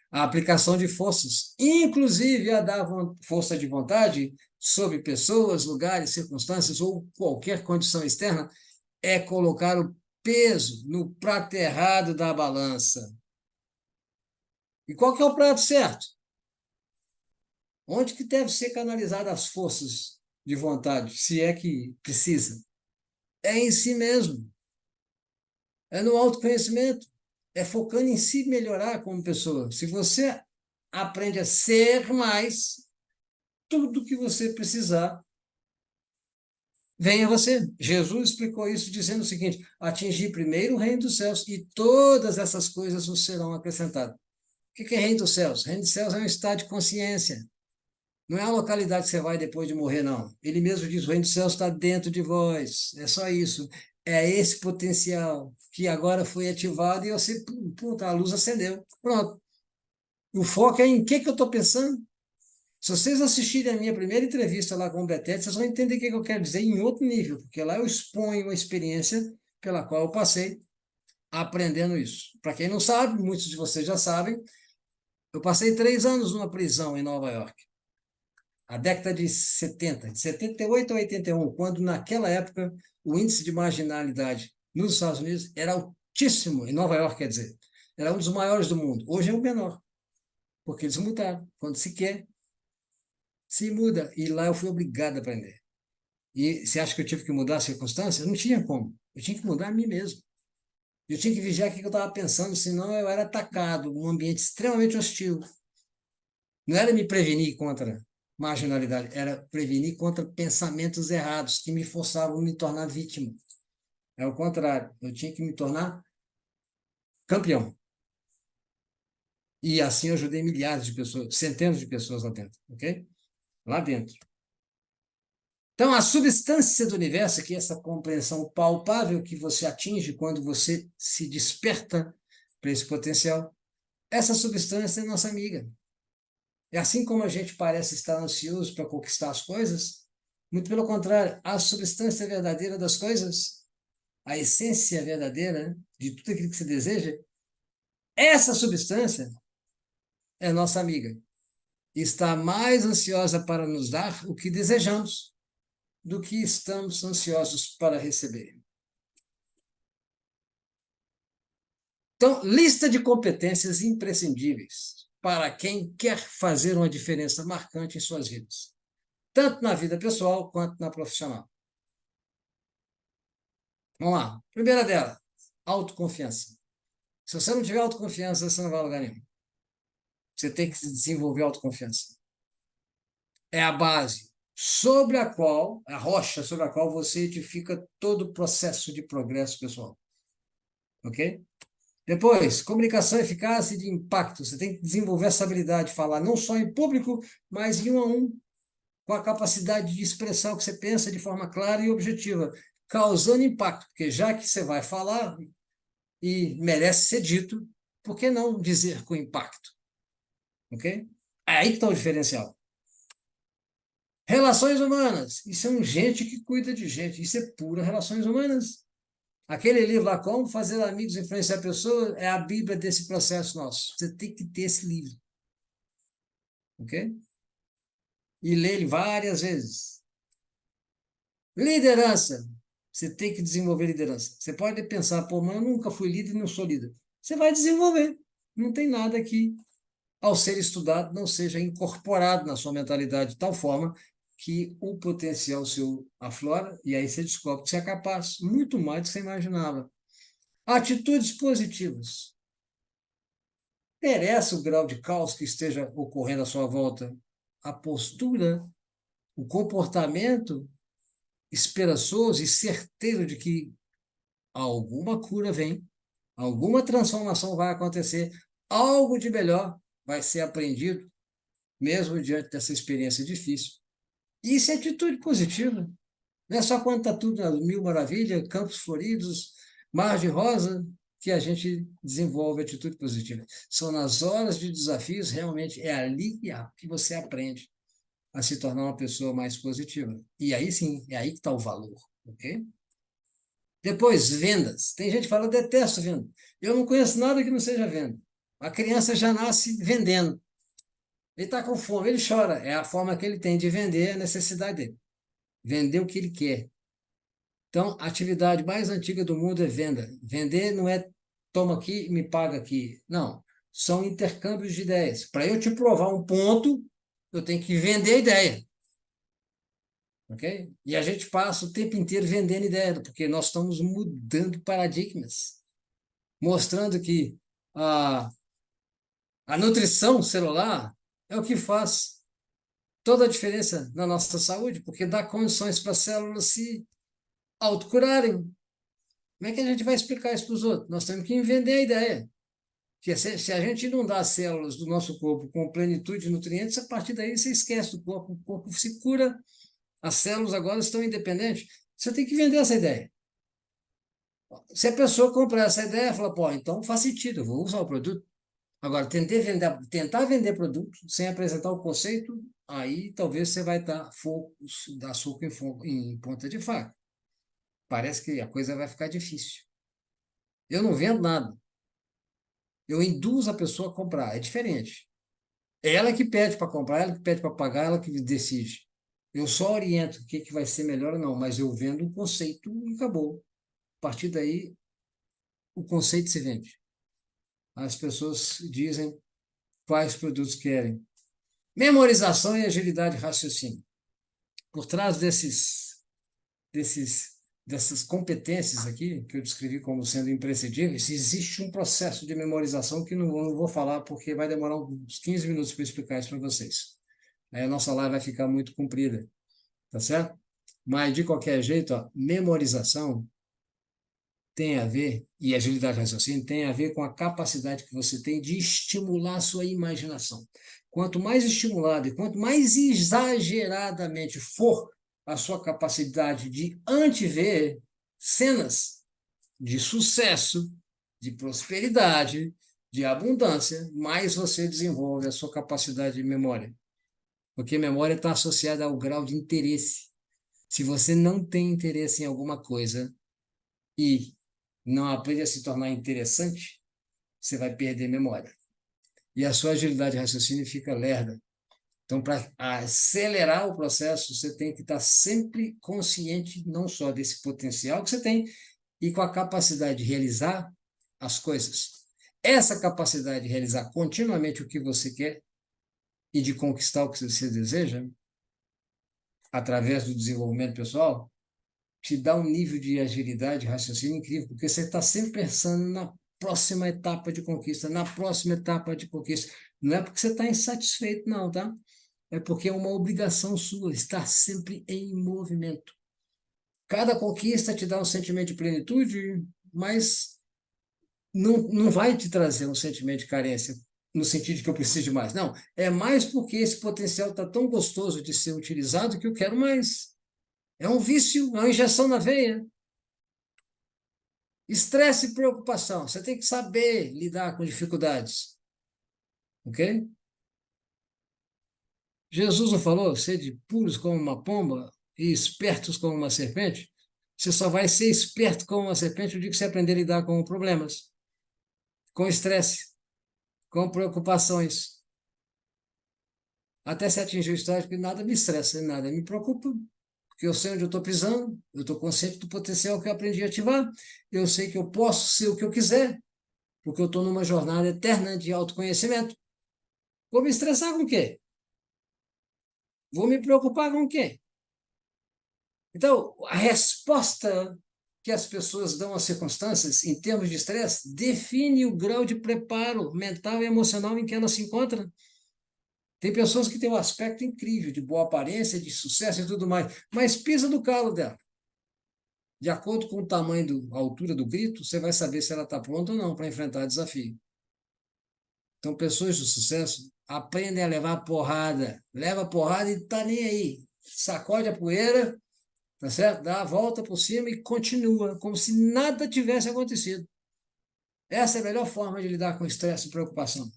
A aplicação de forças, inclusive a dar força de vontade sobre pessoas, lugares, circunstâncias ou qualquer condição externa, é colocar o peso no prato errado da balança. E qual que é o prato certo? Onde que deve ser canalizadas as forças de vontade, se é que precisa? É em si mesmo. É no autoconhecimento. É focando em si melhorar como pessoa. Se você aprende a ser mais, tudo que você precisar vem a você. Jesus explicou isso dizendo o seguinte: atingir primeiro o reino dos céus e todas essas coisas vos serão acrescentadas. O que é reino dos céus? Reino dos céus é um estado de consciência. Não é a localidade que você vai depois de morrer, não. Ele mesmo diz: o reino dos céus está dentro de vós. É só isso. É esse potencial que agora foi ativado e você, puta, a luz acendeu. Pronto. O foco é em que eu estou pensando. Se vocês assistirem a minha primeira entrevista lá com o Betete, vocês vão entender o que eu quero dizer em outro nível, porque lá eu exponho a experiência pela qual eu passei aprendendo isso. Para quem não sabe, muitos de vocês já sabem, eu passei 3 anos numa prisão em Nova York, a década de 70, de 78 a 81, quando naquela época o índice de marginalidade nos Estados Unidos era altíssimo, em Nova York, quer dizer, era um dos maiores do mundo. Hoje é o menor, porque eles mudaram. Quando se quer, se muda. E lá eu fui obrigado a aprender. E você acha que eu tive que mudar a circunstância? Não tinha como. Eu tinha que mudar a mim mesmo. Eu tinha que vigiar o que eu estava pensando, senão eu era atacado, um ambiente extremamente hostil. Não era me prevenir contra marginalidade, era prevenir contra pensamentos errados que me forçavam a me tornar vítima. É o contrário, eu tinha que me tornar campeão. E assim eu ajudei milhares de pessoas, centenas de pessoas lá dentro, ok? Lá dentro. Então, a substância do universo, que é essa compreensão palpável que você atinge quando você se desperta para esse potencial, essa substância é nossa amiga. É assim como a gente parece estar ansioso para conquistar as coisas, muito pelo contrário, a substância verdadeira das coisas, a essência verdadeira, né, de tudo aquilo que você deseja, essa substância é nossa amiga. Está mais ansiosa para nos dar o que desejamos do que estamos ansiosos para receber. Então, lista de competências imprescindíveis para quem quer fazer uma diferença marcante em suas vidas, tanto na vida pessoal quanto na profissional. Vamos lá. Primeira dela, autoconfiança. Se você não tiver autoconfiança, você não vai a lugar nenhum. Você tem que desenvolver autoconfiança. É a base sobre a qual, a rocha sobre a qual você edifica todo o processo de progresso pessoal. Ok? Depois, comunicação eficaz e de impacto. Você tem que desenvolver essa habilidade de falar não só em público, mas em um a um, com a capacidade de expressar o que você pensa de forma clara e objetiva, causando impacto, porque já que você vai falar e merece ser dito, por que não dizer com impacto? Ok? É aí que está o diferencial. Relações humanas. Isso é um gente que cuida de gente. Isso é pura relações humanas. Aquele livro lá, Como Fazer Amigos e Influenciar Pessoas, é a Bíblia desse processo nosso. Você tem que ter esse livro. Ok? E ler ele várias vezes. Liderança. Você tem que desenvolver liderança. Você pode pensar, pô, mas eu nunca fui líder e não sou líder. Você vai desenvolver. Não tem nada que, ao ser estudado, não seja incorporado na sua mentalidade de tal forma que o potencial seu aflora e aí você descobre que você é capaz muito mais do que você imaginava. Atitudes positivas. Interessa o grau de caos que esteja ocorrendo à sua volta. A postura, o comportamento esperançoso e certeiro de que alguma cura vem, alguma transformação vai acontecer, algo de melhor vai ser aprendido, mesmo diante dessa experiência difícil. Isso é atitude positiva. Não é só quando está tudo nas mil maravilhas, campos floridos, mar de rosa, que a gente desenvolve atitude positiva. São nas horas de desafios, realmente, é ali que você aprende a se tornar uma pessoa mais positiva. E aí sim, é aí que está o valor, ok? Depois, vendas. Tem gente que fala, eu detesto venda. Eu não conheço nada que não seja venda. A criança já nasce vendendo. Ele está com fome, ele chora. É a forma que ele tem de vender a necessidade dele. Vender o que ele quer. Então, a atividade mais antiga do mundo é venda. Vender não é toma aqui e me paga aqui. Não. São intercâmbios de ideias. Para eu te provar um ponto, eu tenho que vender a ideia. Ok? E a gente passa o tempo inteiro vendendo ideia, porque nós estamos mudando paradigmas, mostrando que a nutrição celular é o que faz toda a diferença na nossa saúde, porque dá condições para as células se autocurarem. Como é que a gente vai explicar isso para os outros? Nós temos que vender a ideia. Que se a gente inundar as células do nosso corpo com plenitude de nutrientes, a partir daí você esquece do corpo, o corpo se cura, as células agora estão independentes. Você tem que vender essa ideia. Se a pessoa comprar essa ideia, fala, pô, então faz sentido, eu vou usar o produto. Agora, tentar vender produto sem apresentar o conceito, aí talvez você vai dar soco em ponta de faca. Parece que a coisa vai ficar difícil. Eu não vendo nada. Eu induzo a pessoa a comprar. É diferente. É ela que pede para comprar, ela que pede para pagar, ela que decide. Eu só oriento o que vai ser melhor ou não, mas eu vendo o conceito e acabou. A partir daí, o conceito se vende. As pessoas dizem quais produtos querem. Memorização e agilidade de raciocínio. Por trás desses, dessas competências aqui, que eu descrevi como sendo imprescindíveis, existe um processo de memorização que não vou falar porque vai demorar uns 15 minutos para explicar isso para vocês. Aí a nossa live vai ficar muito comprida, tá certo? Mas, de qualquer jeito, ó, memorização tem a ver, e agilidade de raciocínio tem a ver com a capacidade que você tem de estimular a sua imaginação. Quanto mais estimulado e quanto mais exageradamente for a sua capacidade de antever cenas de sucesso, de prosperidade, de abundância, mais você desenvolve a sua capacidade de memória. Porque memória está associada ao grau de interesse. Se você não tem interesse em alguma coisa e não aprende a se tornar interessante, você vai perder memória. E a sua agilidade de raciocínio fica lerda. Então, para acelerar o processo, você tem que estar sempre consciente não só desse potencial que você tem, e com a capacidade de realizar as coisas. Essa capacidade de realizar continuamente o que você quer e de conquistar o que você deseja, através do desenvolvimento pessoal, te dá um nível de agilidade, de raciocínio incrível, porque você está sempre pensando na próxima etapa de conquista, na próxima etapa de conquista. Não é porque você está insatisfeito, não, tá? É porque é uma obrigação sua estar sempre em movimento. Cada conquista te dá um sentimento de plenitude, mas não vai te trazer um sentimento de carência, no sentido de que eu preciso de mais. Não, é mais porque esse potencial está tão gostoso de ser utilizado que eu quero mais. É um vício, é uma injeção na veia. Estresse e preocupação. Você tem que saber lidar com dificuldades. Ok? Jesus não falou, sede puros como uma pomba e espertos como uma serpente? Você só vai ser esperto como uma serpente o dia que você aprender a lidar com problemas, com estresse, com preocupações. Até se atingir o estágio que nada me estressa, nada me preocupa, porque eu sei onde eu estou pisando, eu estou consciente do potencial que eu aprendi a ativar, eu sei que eu posso ser o que eu quiser, porque eu estou numa jornada eterna de autoconhecimento. Vou me estressar com o quê? Vou me preocupar com o quê? Então, a resposta que as pessoas dão às circunstâncias, em termos de estresse, define o grau de preparo mental e emocional em que elas se encontram. Tem pessoas que têm um aspecto incrível, de boa aparência, de sucesso e tudo mais, mas pisa no calo dela. De acordo com o tamanho, a altura do grito, você vai saber se ela está pronta ou não para enfrentar o desafio. Então, pessoas de sucesso aprendem a levar porrada. Leva porrada e tá nem aí. Sacode a poeira, tá certo? Dá a volta por cima e continua, como se nada tivesse acontecido. Essa é a melhor forma de lidar com estresse e preocupação.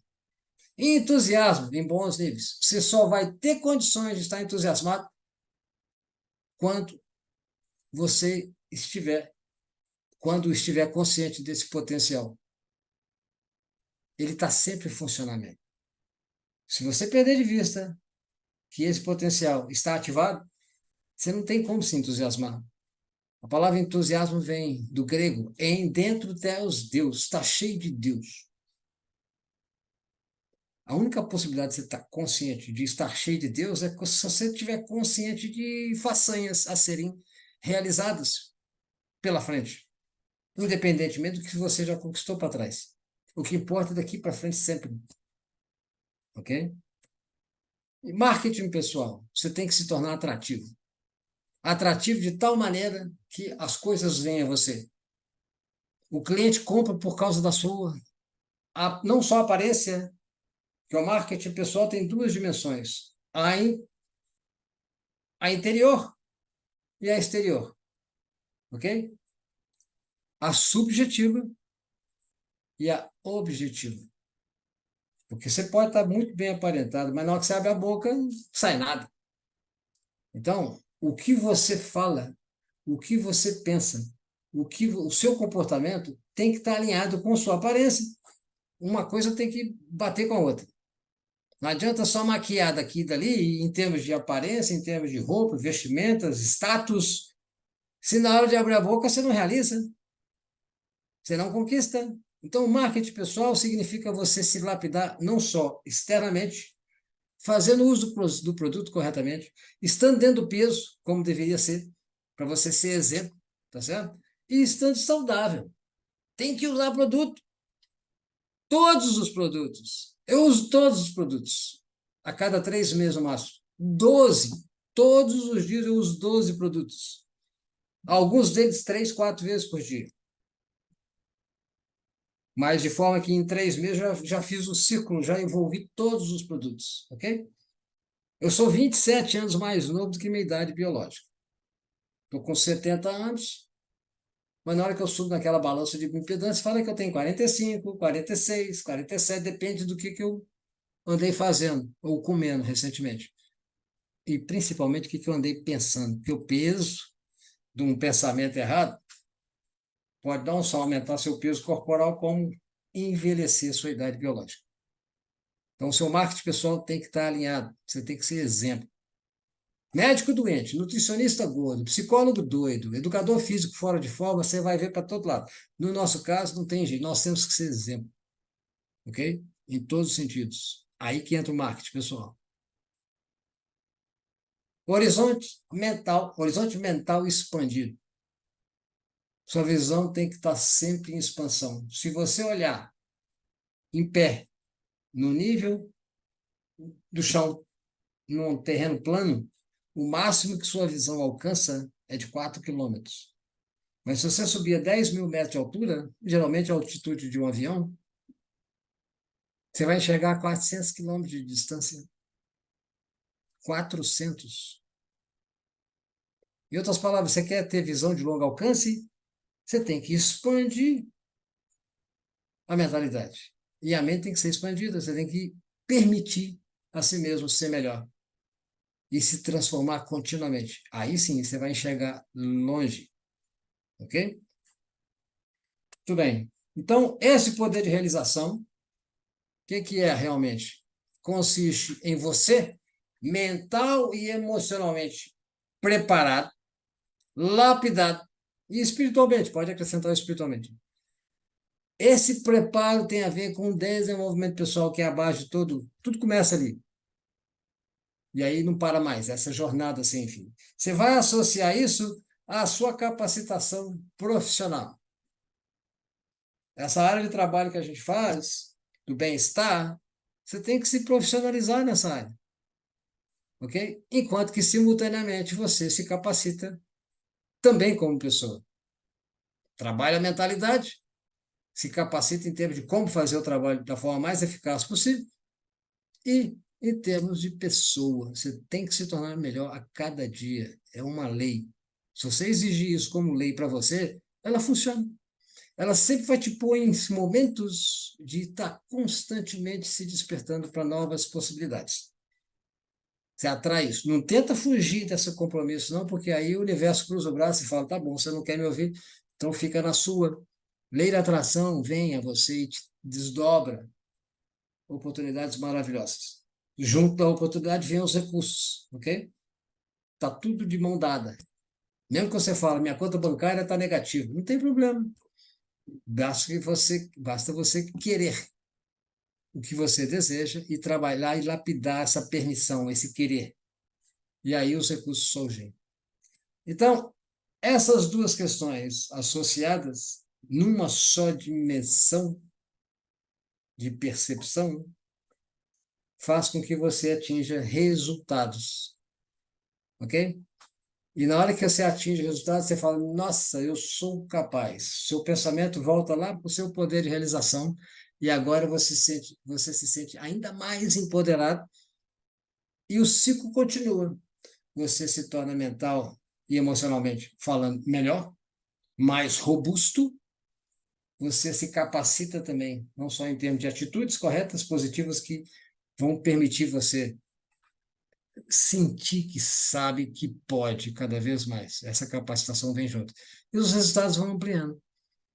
E entusiasmo em bons níveis. Você só vai ter condições de estar entusiasmado quando você estiver, quando estiver consciente desse potencial. Ele está sempre em funcionamento. Se você perder de vista que esse potencial está ativado, você não tem como se entusiasmar. A palavra entusiasmo vem do grego, em dentro teos Deus, está cheio de Deus. A única possibilidade de você estar consciente de estar cheio de Deus é se você estiver consciente de façanhas a serem realizadas pela frente, independentemente do que você já conquistou para trás. O que importa é daqui para frente sempre. Ok? E marketing pessoal, você tem que se tornar atrativo. Atrativo de tal maneira que as coisas vêm a você. O cliente compra por causa da sua não só a aparência, que o marketing pessoal tem duas dimensões, a interior e a exterior, ok? A subjetiva e a objetiva. Porque você pode estar muito bem aparentado, mas na hora que você abre a boca, não sai nada. Então, o que você fala, o que você pensa, o seu comportamento tem que estar alinhado com sua aparência. Uma coisa tem que bater com a outra. Não adianta só maquiar daqui e dali, em termos de aparência, em termos de roupa, vestimentas, status, se na hora de abrir a boca você não realiza, você não conquista. Então, o marketing pessoal significa você se lapidar não só externamente, fazendo uso do produto corretamente, estando dentro do peso, como deveria ser, para você ser exemplo, tá certo? E estando saudável. Tem que usar produto, todos os produtos. Eu uso todos os produtos, a cada 3 meses no máximo. 12. Todos os dias eu uso 12 produtos. Alguns deles 3, 4 vezes por dia. Mas de forma que em 3 meses já fiz o ciclo, já envolvi todos os produtos, ok? Eu sou 27 anos mais novo do que minha idade biológica. Estou com 70 anos, mas na hora que eu subo naquela balança de impedância, fala que eu tenho 45, 46, 47, depende do que eu andei fazendo ou comendo recentemente. E principalmente o que eu andei pensando, porque o peso de um pensamento errado pode não só aumentar seu peso corporal, como envelhecer sua idade biológica. Então, o seu marketing pessoal tem que estar alinhado, você tem que ser exemplo. Médico doente, nutricionista gordo, psicólogo doido, educador físico fora de forma, você vai ver para todo lado. No nosso caso, não tem jeito, nós temos que ser exemplo, ok? Em todos os sentidos. Aí que entra o marketing pessoal. Horizonte mental expandido. Sua visão tem que estar sempre em expansão. Se você olhar em pé, no nível do chão, num terreno plano, o máximo que sua visão alcança é de 4 quilômetros. Mas se você subir a 10 mil metros de altura, geralmente a altitude de um avião, você vai enxergar a 400 quilômetros de distância. 400. Em outras palavras, você quer ter visão de longo alcance? Você tem que expandir a mentalidade. E a mente tem que ser expandida, você tem que permitir a si mesmo ser melhor e se transformar continuamente. Aí sim você vai enxergar longe, ok? Tudo bem. Então, esse poder de realização, o que é realmente? Consiste em você, mental e emocionalmente, preparado, lapidado, e espiritualmente, pode acrescentar espiritualmente. Esse preparo tem a ver com o desenvolvimento pessoal, que é a base de tudo começa ali. E aí não para mais, essa jornada sem fim. Você vai associar isso à sua capacitação profissional. Essa área de trabalho que a gente faz, do bem-estar, você tem que se profissionalizar nessa área, ok? Enquanto que, simultaneamente, você se capacita também como pessoa. Trabalha a mentalidade, se capacita em termos de como fazer o trabalho da forma mais eficaz possível e em termos de pessoa. Você tem que se tornar melhor a cada dia. É uma lei. Se você exigir isso como lei para você, ela funciona. Ela sempre vai te pôr em momentos de estar constantemente se despertando para novas possibilidades. Você atrai isso. Não tenta fugir desse compromisso, não, porque aí o universo cruza o braço e fala: tá bom, você não quer me ouvir, então fica na sua. Lei da atração vem a você e te desdobra oportunidades maravilhosas. Junto da oportunidade vem os recursos, ok? Tá tudo de mão dada. Mesmo que você fale, minha conta bancária está negativa, não tem problema. Basta você querer o que você deseja e trabalhar e lapidar essa permissão, esse querer. E aí os recursos surgem. Então, essas duas questões associadas numa só dimensão de percepção faz com que você atinja resultados, ok? E na hora que você atinge resultados, você fala: nossa, eu sou capaz. Seu pensamento volta lá para o seu poder de realização e agora você se sente ainda mais empoderado e o ciclo continua. Você se torna mental e emocionalmente falando melhor, mais robusto, você se capacita também, não só em termos de atitudes corretas, positivas, que vão permitir você sentir que sabe que pode cada vez mais. Essa capacitação vem junto. E os resultados vão ampliando.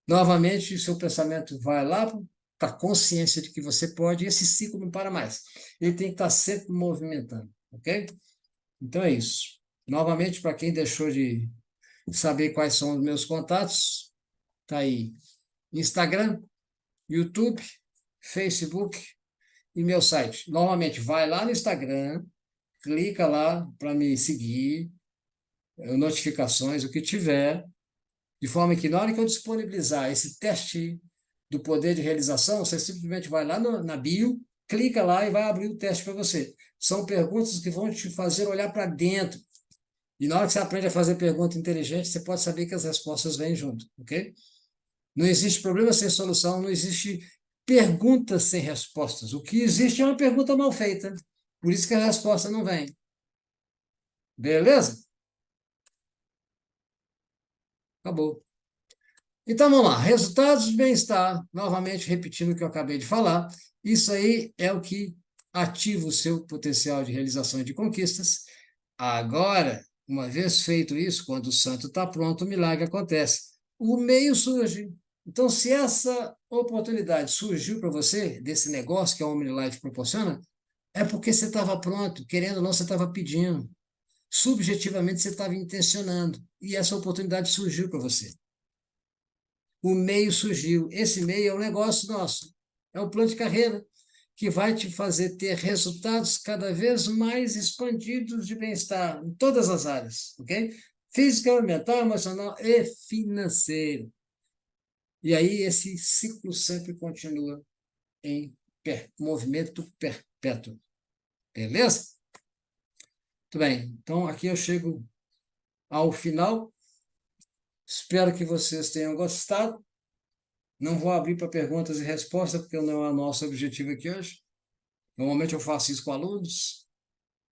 Novamente, o seu pensamento vai lá para a consciência de que você pode, e esse ciclo não para mais. Ele tem que estar sempre movimentando, ok? Então é isso. Novamente, para quem deixou de saber quais são os meus contatos, tá aí Instagram, YouTube, Facebook e meu site. Novamente, vai lá no Instagram, clica lá para me seguir, notificações, o que tiver, de forma que na hora que eu disponibilizar esse teste do poder de realização, você simplesmente vai lá na bio, clica lá e vai abrir o teste para você. São perguntas que vão te fazer olhar para dentro. E na hora que você aprende a fazer pergunta inteligente, você pode saber que as respostas vêm junto, ok? Não existe problema sem solução, não existe perguntas sem respostas. O que existe é uma pergunta mal feita. Por isso que a resposta não vem. Beleza? Acabou. Então vamos lá. Resultados de bem-estar. Novamente, repetindo o que eu acabei de falar. Isso aí é o que ativa o seu potencial de realização e de conquistas. Agora, uma vez feito isso, quando o santo está pronto, o milagre acontece. O meio surge. Então, se essa oportunidade surgiu para você, desse negócio que a OmniLife proporciona, é porque você estava pronto, querendo ou não, você estava pedindo. Subjetivamente, você estava intencionando. E essa oportunidade surgiu para você. O meio surgiu. Esse meio é um negócio nosso. É um plano de carreira que vai te fazer ter resultados cada vez mais expandidos de bem-estar em todas as áreas, ok? Física, mental, emocional e financeiro. E aí esse ciclo sempre continua em movimento perpétuo. Beleza? Muito bem. Então, aqui eu chego ao final. Espero que vocês tenham gostado. Não vou abrir para perguntas e respostas, porque não é o nosso objetivo aqui hoje. Normalmente eu faço isso com alunos,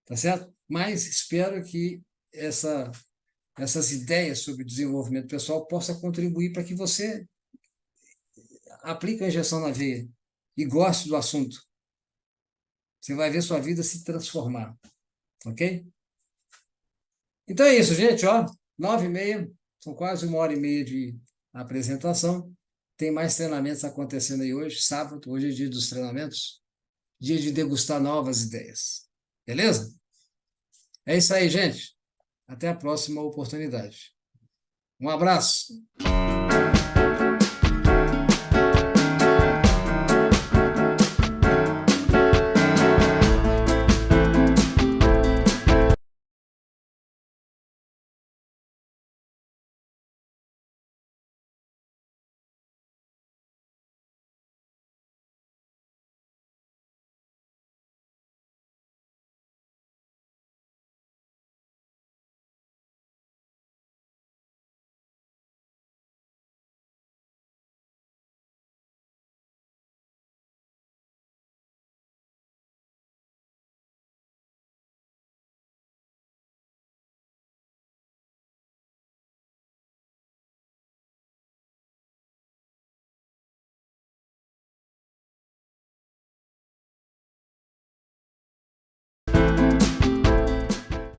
tá certo? Mas espero que essas ideias sobre desenvolvimento pessoal possam contribuir para que você aplique a injeção na veia e goste do assunto. Você vai ver sua vida se transformar, ok? Então é isso, gente, ó, 9h30, são quase 1h30 de apresentação. Tem mais treinamentos acontecendo aí hoje, sábado, hoje é dia dos treinamentos, dia de degustar novas ideias. Beleza? É isso aí, gente. Até a próxima oportunidade. Um abraço.